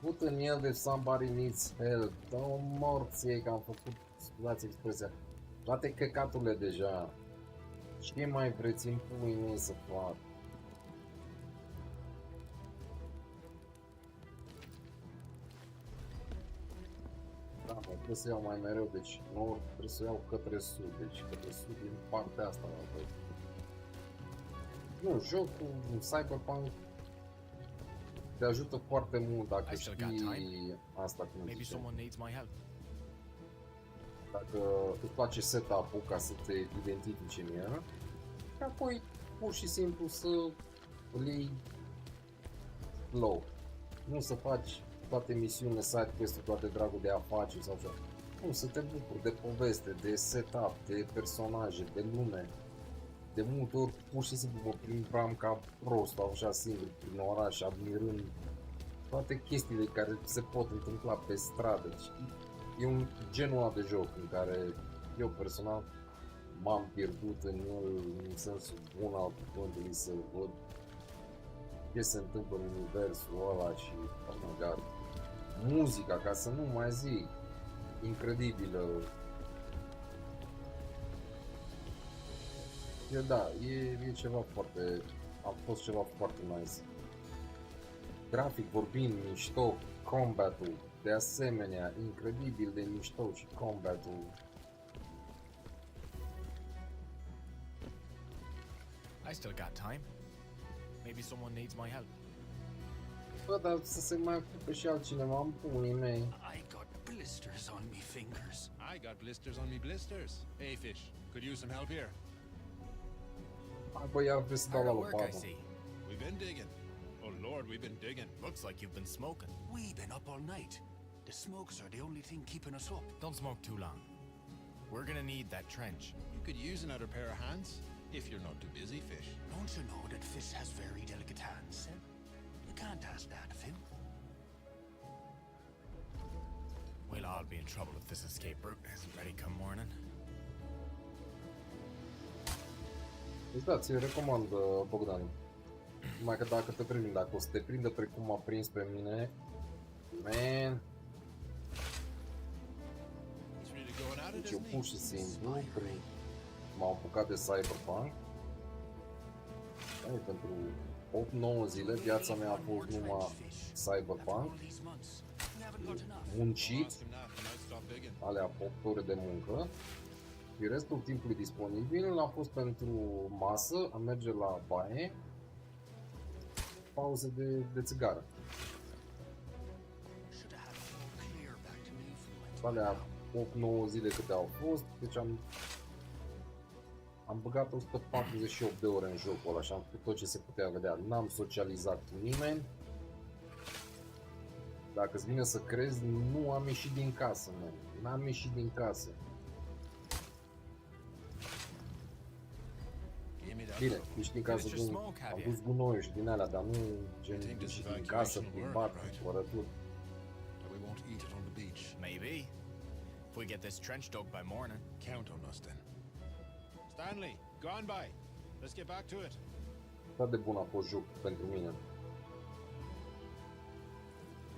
Put în el de somebody needs help. Dă-o morție că am făcut, scuzați expresia, toate căcaturile deja. Ce mai vreți în pui mei să fac? Da, mă, trebuie să iau mai mereu, deci nord trebuie să iau către sud, deci către sud din partea asta. Nu, jocul Cyberpunk te ajută foarte mult dacă știi asta, cum zice. Dacă îți place setup-ul ca să te identifici în el, apoi pur și simplu să îl iei low. Nu să faci toate misiunile, side quest-uri, toate dragul de afaceri sau așa. Nu, să te bucuri de poveste, de setup, de personaje, de lume. De multe ori pur și simplu mă plimbam ca prost, așa singur, prin oraș, admirând toate chestiile care se pot întâmpla pe stradă. E un genul ăla de joc în care eu personal m-am pierdut în el, în sensul bun al cuvântului, să văd ce se întâmplă în universul ăla și, oh my God, muzica, ca să nu mai zic, incredibilă. Da, e ceva foarte, a fost ceva foarte nice. Grafic vorbind, mișto, combat-ul, de asemenea, incredibil de mișto și combat-ul. I still got time. Maybe someone needs my help. Bă, dar să se mai ocupe și altcineva în punii mei. I got blisters on me fingers. I got blisters on me blisters. Hey, Fish, could use some help here? Hai, bă, iar vreau să dau la lopată. We've been digging. Oh Lord, we've been digging. Looks like you've been smoking. We've been up all night. The smokes are the only thing keeping us up. Don't smoke too long. We're gonna need that trench. You could use another pair of hands, if you're not too busy, Fish. Don't you know that Fish has very delicate hands, eh? You can't ask that of him. We'll all be in trouble if this escape route isn't ready come morning. Deci da, ți-l recomand, Bogdan. Numai că dacă te prind, dacă o să te prindă precum m-a prins pe mine, man. Deci eu pur și simplu m-am apucat de Cyberpunk. Hai, pentru 8-9 zile viața mea a fost numai Cyberpunk. Muncit, alea 8 ore de muncă. Și restul timpului disponibil a fost pentru masă, a merge la baie, pauze de țigară. Alea 8-9 zile câte au fost, deci am băgat 148 de ore în jocul ăla și am făcut tot ce se putea vedea. N-am socializat cu nimeni. Dacă îți vine să crezi, nu am ieșit din casă, man. N-am ieșit din casă. Bine, ieși din casă, am dus gunoiul și din alea, dar nu gen ieși din casă, plimbat, cumpărături. Maybe. If we get this trench dug by morning. Count on us then. Stanley, gone by. Let's get back to it. Atât de bun a fost joc pentru mine.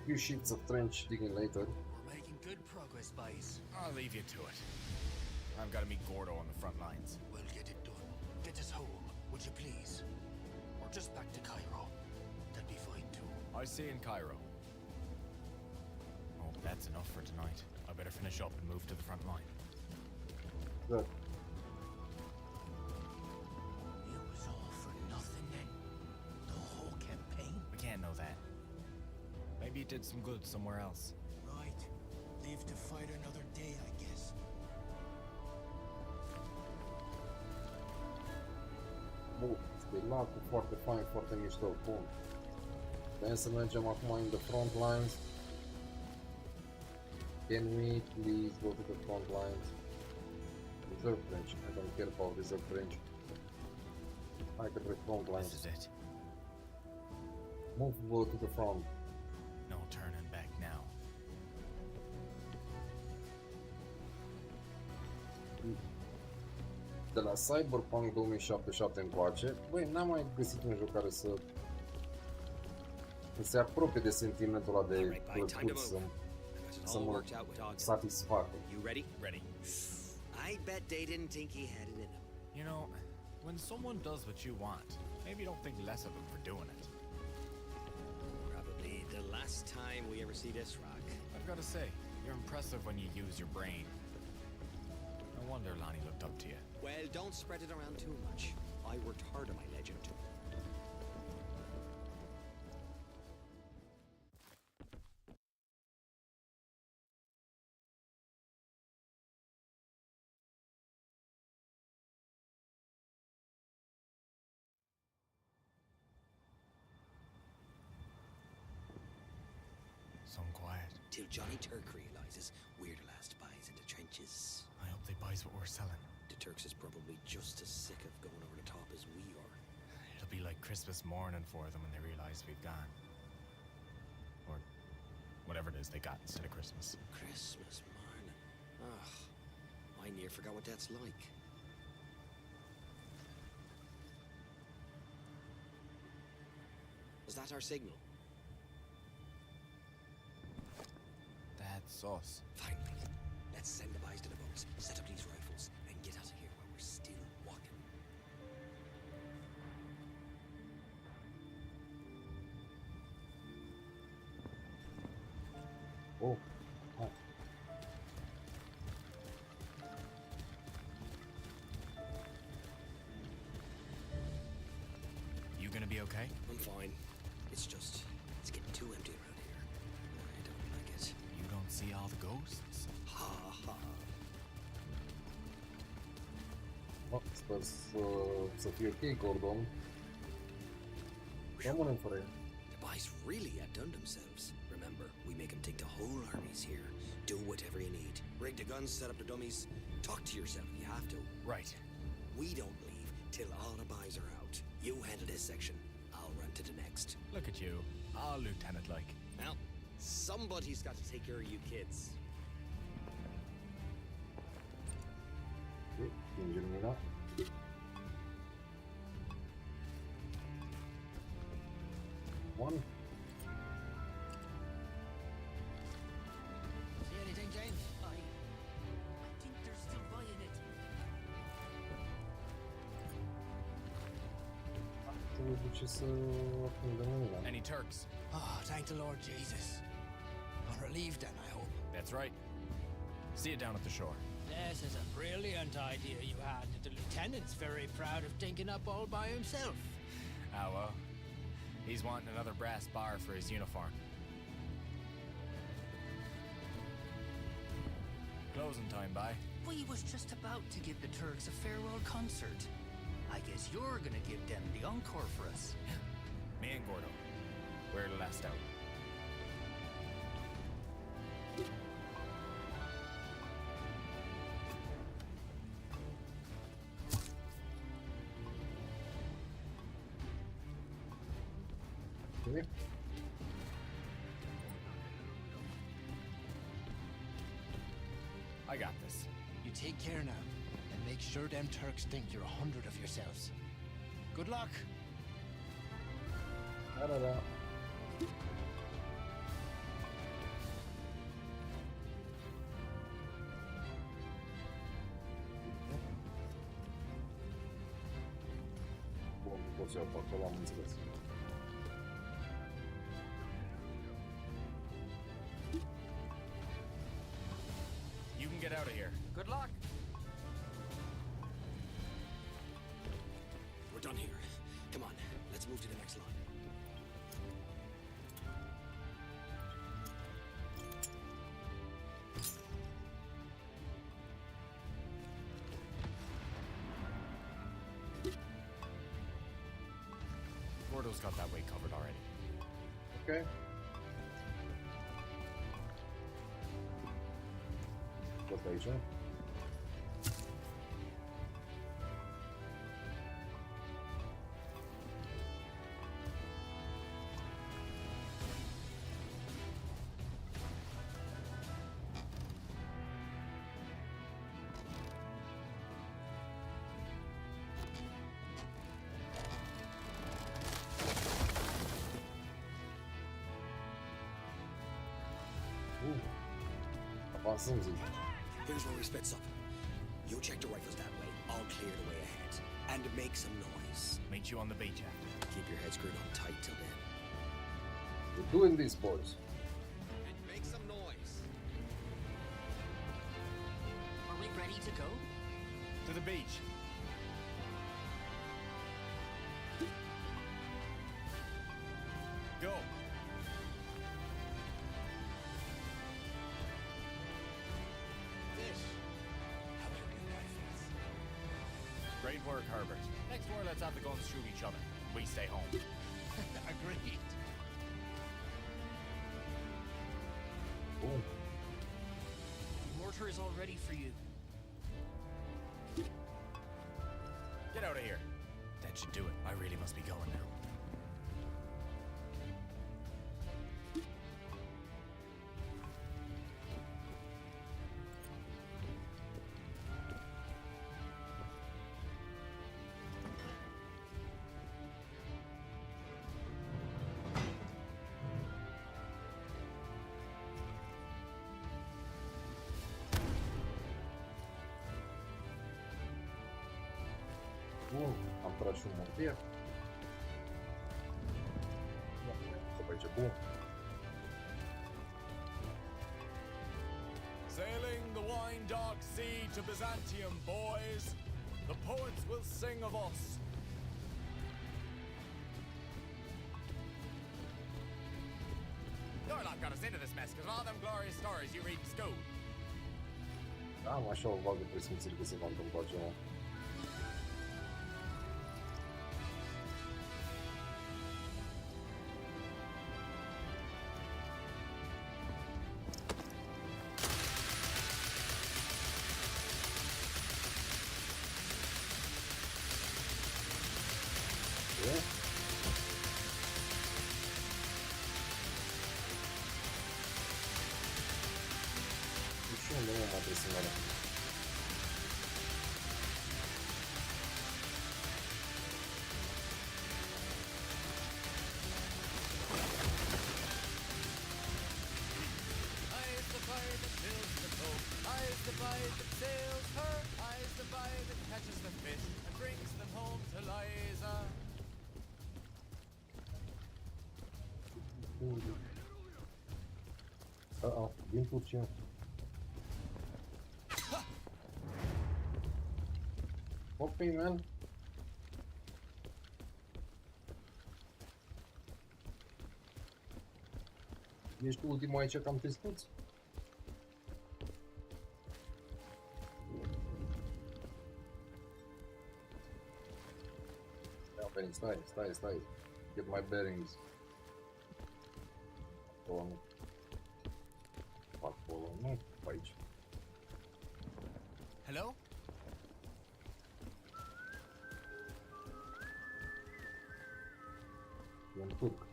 Few sheets of trench digging later. We're making good progress, boys. I'll leave you to it. I've got to meet Gordo on the front lines. We'll get it done. Get us home, would you please? Or just back to Cairo. That'd be fine too. I see you in Cairo. Oh, that's enough for tonight. I better finish up and move to the front line. Good. It was all for nothing then. The whole campaign. We can't know that. Maybe it did some good somewhere else. Right. Live to fight another day, I guess. Bun, este lacul foarte fain, foarte mișto. Bun. Vrem să mergem acum in the front lines. Can we please go to the front lines? Reserve branch. I don't care about reserve branch. Hai către front lines. This is it. Move to the front. No turning back now. De la Cyberpunk 2077 încoace, băi, n-am mai găsit un joc care să se apropie de sentimentul ăla de plăcut, să mă satisfacă. You ready? Ready. I bet they didn't think he had it in him. You know, when someone does what you want, maybe don't think less of them for doing it. Probably the last time we ever see this rock. I've got to say, you're impressive when you use your brain. No wonder Lonnie looked up to you. Well, don't spread it around too much. I worked hard on my legend. So quiet. Till Johnny Turk realizes we're the last spies in the trenches. I hope they buys what we're selling. The the Turks is probably just as sick of going over the top as we are. It'll be like Christmas morning for them when they realize we've gone. Or whatever it is they got instead of Christmas. Christmas morning. Ah, I near forgot what that's like. Is that our signal? That's us. Finally. Let's send the boys to the boats, set up these rifles, and get out of here while we're still walking. Oh. Oh. You gonna be okay? I'm fine. It's just, it's getting too empty around here. I don't like it. You don't see all the ghosts? Ha ha. Sper să fie ok, Gordon. Rămânem fără el. The boys really outdone themselves. Remember, we make them take the whole armies here. Do whatever you need. Rig the guns, set up the dummies. Talk to yourself if you have to. Right. We don't leave till all the boys are out. You handle this section. I'll run to the next. Look at you. All lieutenant-like. Well, somebody's got to take care of you kids. Stingem mina. One. See anything, James? I think there's still fire in it. Trebuie duce să aprindem mina. Any Turks? Oh, thank the Lord Jesus. I'm relieved then, I hope. That's right. See you down at the shore. This is a brilliant idea you had. The lieutenant's very proud of thinking up all by himself. Ah, well. He's wanting another brass bar for his uniform. Closing time, bye. We was just about to give the Turks a farewell concert. I guess you're gonna give them the encore for us. Me and Gordo. We're the last out. Okay. I got this. You take care now, and make sure them Turks think you're 100 of yourselves. Good luck. Da, da, da. Bun, pot să iau pe acolo, am înțeles. You can get out of here. Good luck. We're done here. Come on, let's move to the next line. Gordo's got that way covered already. Okay. Tot aici. Avansăm, zic. Here's where we splits up. You check the rifles that way. I'll clear the way ahead. And make some noise. Meet you on the beach after. Keep your head screwed on tight till then. We're doing this, boys. And make some noise. Are we ready to go? To the beach. Go. Fish. How about your rifles? Great work, Herbert. Next war, let's have the guns shoot each other. We stay home. Agreed. Bun. The mortar is all ready for you. out of here. That should do it. I really must be going now. Bun, am tras și un mortier. Să pe aici, bun. Sailing the wine-dark sea to Byzantium, boys. The poets will sing of us. Your lot got us into this mess because of all them glorious stories you read in school. Da, am așa o vagă presimțire că se va întâmpla ceva. Nu mă mai presionare. I is the fire that fills the boat. I is the fire that sails her. I is the fire that catches the fish and brings them home to Liza. Uh-oh, din Turcia. Okay, man. Ești ultimul aici cam testuț? Ia veni, stai. Get my bearings. Acolo nu. Acolo nu, pe aici. Hello? E un turc.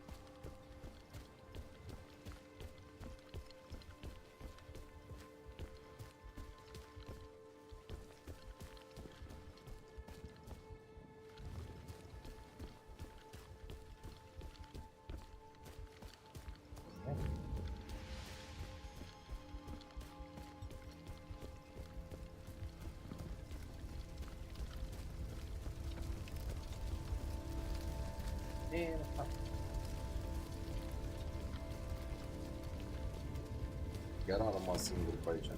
Chiar am rămas singur pe aici.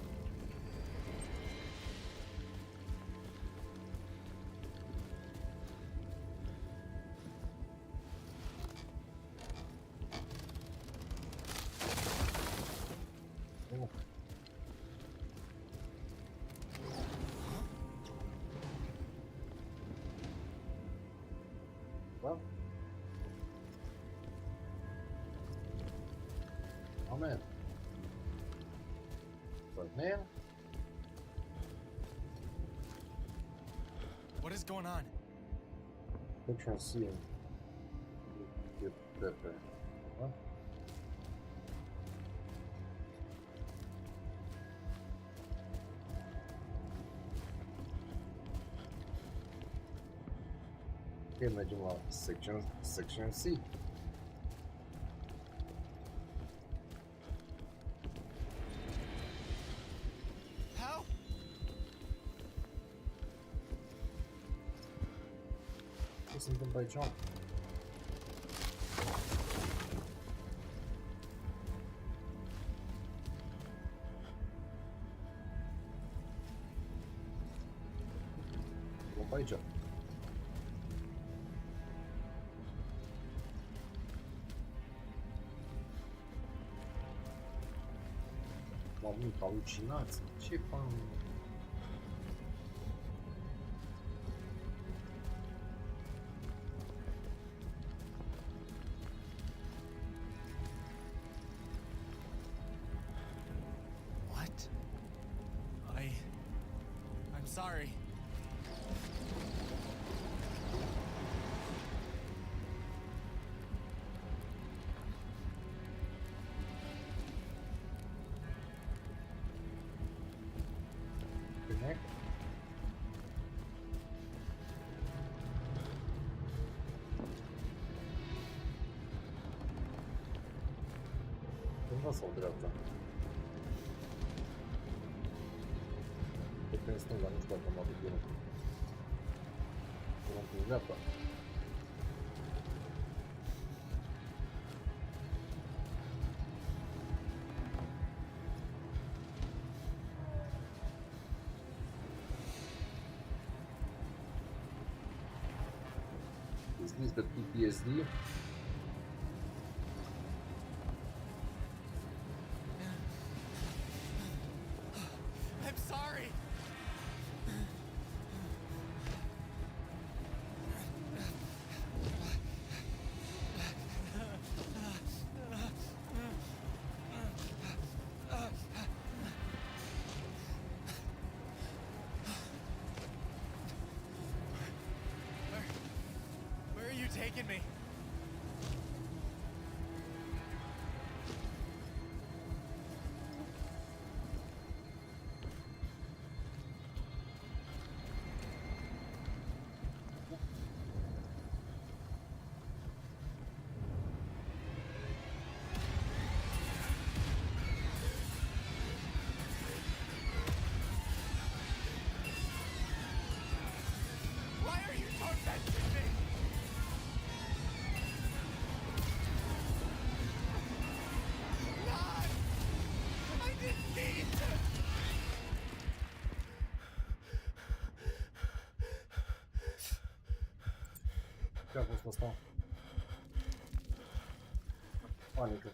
Da? Amen. But man, What is going on? they're trying to see him. Get that back. Huh? Okay, mergem la section C. How? Ce se întâmplă aici? Vom pe aici. M-am halucinați. Ce fan? What? I'm sorry. stânga sau dreapta? E prin stânga, nu știu dacă mă duc bine. Urăm prin dreapta. Is this the PTSD? I'm sorry. Where are you taking me? Why are you tormenting me? God! I didn't mean to! Ce a fost asta? Panică.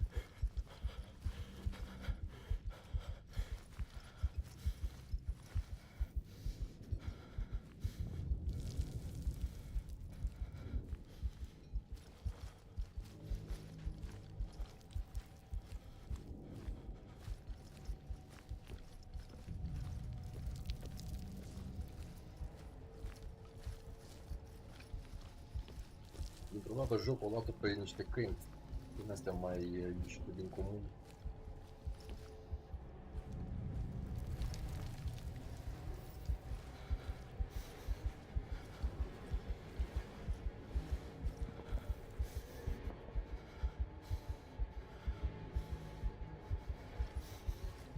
Dintr-o dată jocul a luat pe niște câini din astea mai ieșite din comun.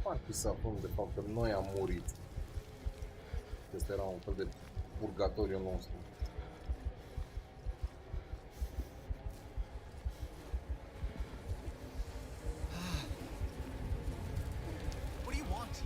Parcă să aflăm de fapt că noi am murit. Asta era un fel de purgatoriu nostru. What do you want?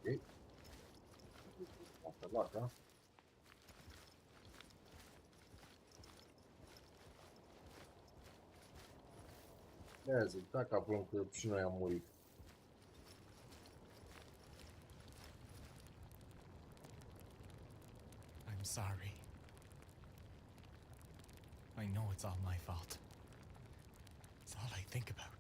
Ok. Asta la, da? De-aia zic, dacă aflăm că și noi am murit. I'm sorry. I know it's all my fault. It's all I think about.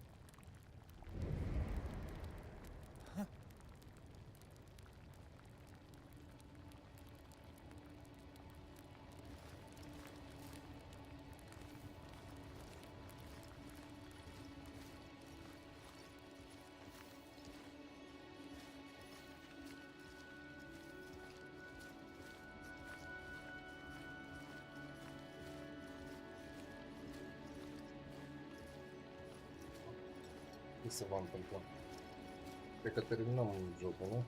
Ce se va întâmpla? Cred că terminăm jocul, nu?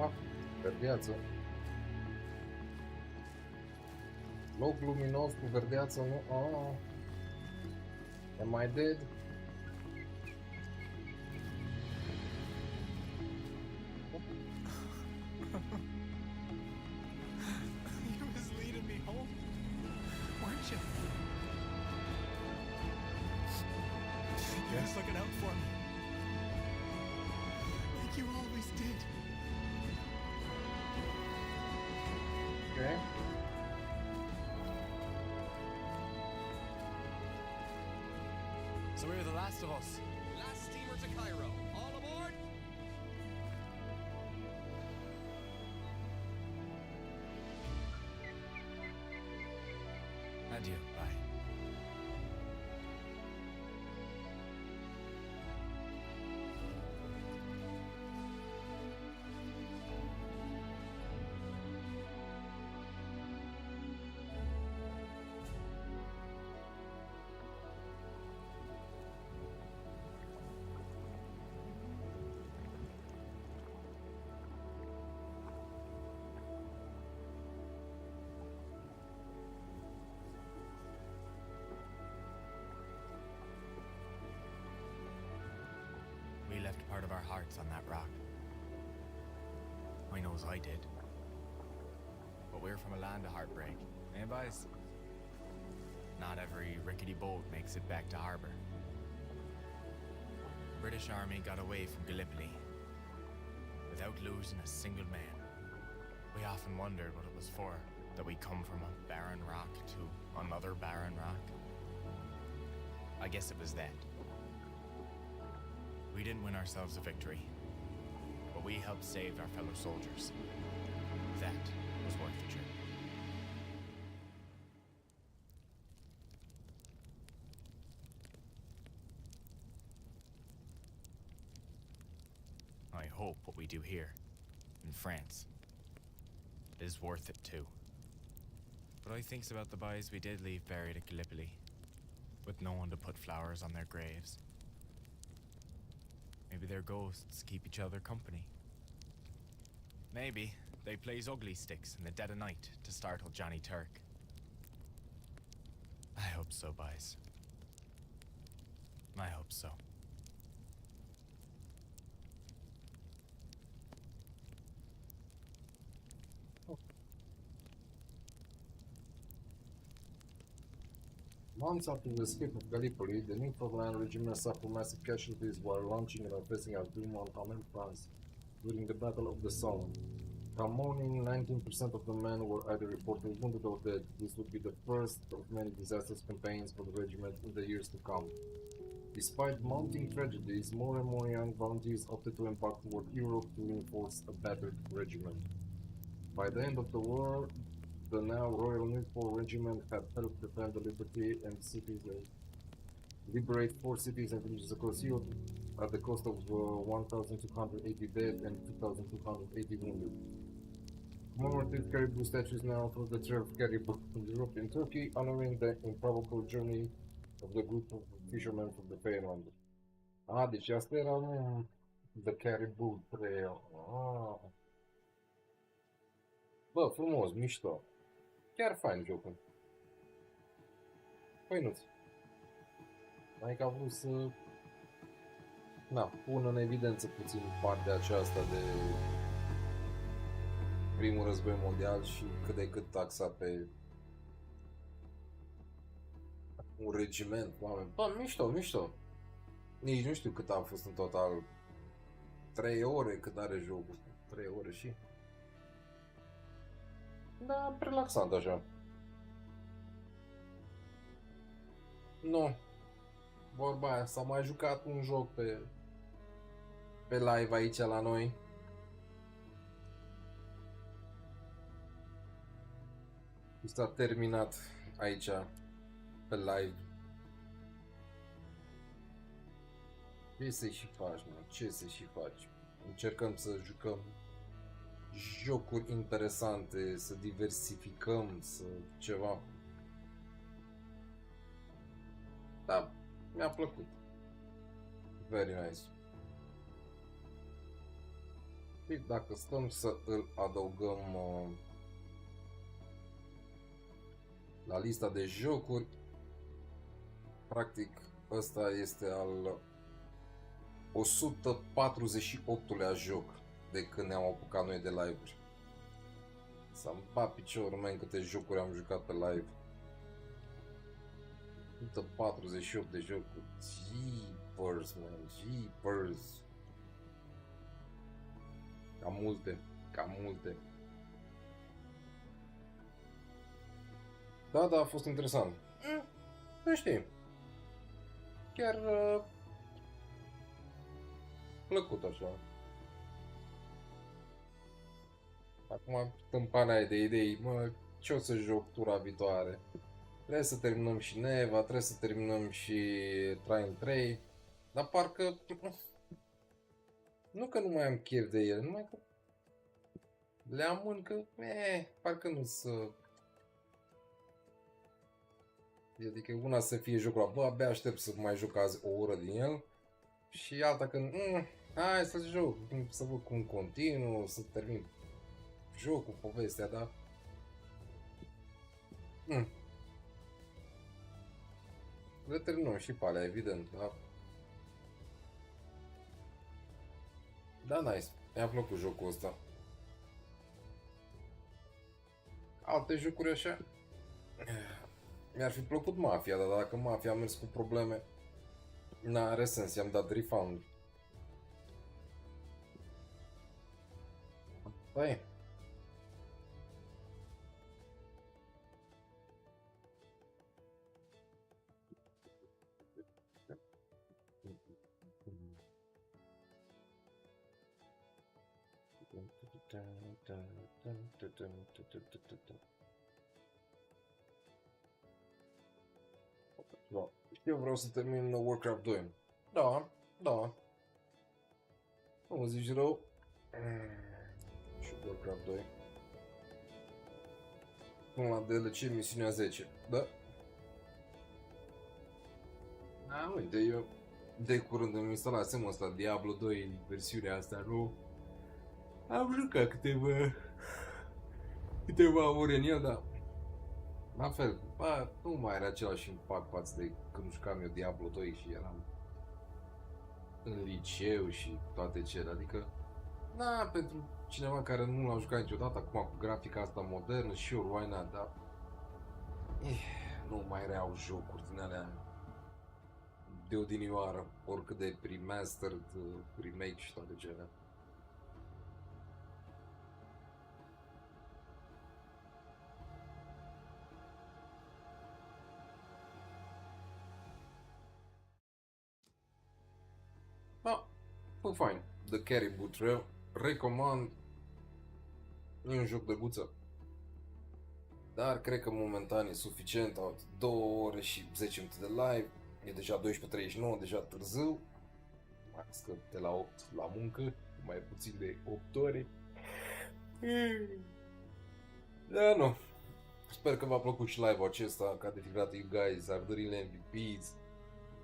Ah, verdeață. Loc luminos cu verdeață, nu? Ah. Am I dead? You was leading me home, weren't you? You was looking out for me. Like you always did. Okay. So we're the last of us. Last steamer to Cairo. All aboard? Adieu, bye. We left part of our hearts on that rock. I knows I did. But we're from a land of heartbreak, eh, boys? Not every rickety boat makes it back to harbor. British Army got away from Gallipoli without losing a single man. We often wondered what it was for, that we come from a barren rock to another barren rock. I guess it was that. We didn't win ourselves a victory, but we helped save our fellow soldiers. That was worth the trip. I hope what we do here, in France, is worth it too. But I thinks about the boys we did leave buried at Gallipoli, with no one to put flowers on their graves. Maybe their ghosts keep each other company. Maybe they plays ugly sticks in the dead of night to startle Johnny Turk. I hope so, boys. I hope so. Months after the escape of Gallipoli, the Newfoundland regiment suffered massive casualties while launching and offensive at Dumont in France during the Battle of the Somme. Commoning 19% of the men were either reported wounded or dead. This would be the first of many disastrous campaigns for the regiment in the years to come. Despite mounting tragedies, more and more young volunteers opted to embark toward Europe to reinforce a battered regiment. By the end of the war, the now Royal Newport Regiment had helped defend the liberty and cities and liberate 4 cities and villages across Europe at the cost of 1,280 dead and 2,280 wounded. Commemorative caribou statues now through the trail of caribou in Europe and Turkey, honoring the improbable journey of the group of fishermen from the Feyenoord. Ah, deci asta era The Caribou Trail. Ah. Bă, frumos, mișto. Chiar fain jocul. Păinuț. Adică a vrut să pun în evidență puțin partea aceasta de Primul Război Mondial și cât de cât taxa pe un regiment, oameni. Bă, mișto. Nici nu știu cât a fost în total. 3 ore cât are jocul. 3 ore și... Da, relaxant așa. Nu. Vorba aia, s-a mai jucat un joc pe live aici la noi. Și s-a terminat aici pe live. Ce să și faci, mă? Ce să și faci? Încercăm să jucăm jocuri interesante, să diversificăm, să ceva. Da, mi-a plăcut. Very nice. Și dacă stăm să îl adăugăm la lista de jocuri, practic ăsta este al 148-lea joc de când ne-am apucat noi de live-uri. Să-mi bat piciorul meu în câte jocuri am jucat pe live. 148 de jocuri. Jeepers, man, jeepers. Cam multe, cam multe. Da, a fost interesant. Nu știu. Chiar plăcut așa. Acum tâmpana aia de idei, mă, ce o să joc tura viitoare? Trebuie să terminăm și Neva, trebuie să terminăm și trei, dar parcă nu că nu mai am chef de ele, numai că le amân că, parcă nu să... Adică una să fie jocul ăla, bă, abia aștept să mai joc azi o oră din el și alta când, hai să joc, să văd cum continuu, să termin jocul, povestea, da? Le terminăm și pe alea, evident, da? Da, nice. Mi-a plăcut jocul ăsta. Alte jocuri așa? Mi-ar fi plăcut Mafia, dar dacă Mafia a mers cu probleme, n-are sens, i-am dat refund. Păi. Da. Eu vreau să termin Warcraft 2. Da. Nu zici rău. Și Warcraft 2. Până la DLC misiunea 10. Da. Uite, eu de curând îmi instalasem ăsta Diablo 2 versiunea asta, nu? Am jucat câteva ore în el, dar la fel, nu mai era același impact față de când jucam eu Diablo 2 și eram în liceu și toate cele, adică da, pentru cineva care nu l-a jucat niciodată, acum cu grafica asta modernă, sure, why not, dar nu mai reau jocuri din alea de odinioară, oricât de remastered, remake și toate cele. Da, fain. The Caribou Trail. Recomand. E un joc de guță. Dar cred că momentan e suficient. Au 2 ore și 10 minute de live. E deja 12:39, deja târziu. Mai scăp de la 8 la muncă. Mai puțin de 8 ore. Da, nu. Sper că v-a plăcut și live-ul acesta. Ca de fiecare dată, you guys, ardările MVPs.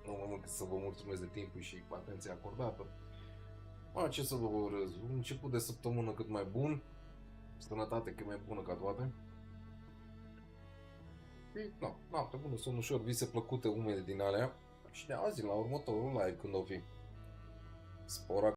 Nu mă mult să vă mulțumesc de timpul și atenția acordată. Ce să vă urez? Un început de săptămână cât mai bun. Sănătate cât mai bună ca toate. Și, noapte bună, somn ușor, vise plăcute, umede din alea. Și ne auzim la următorul live când o fi. Spora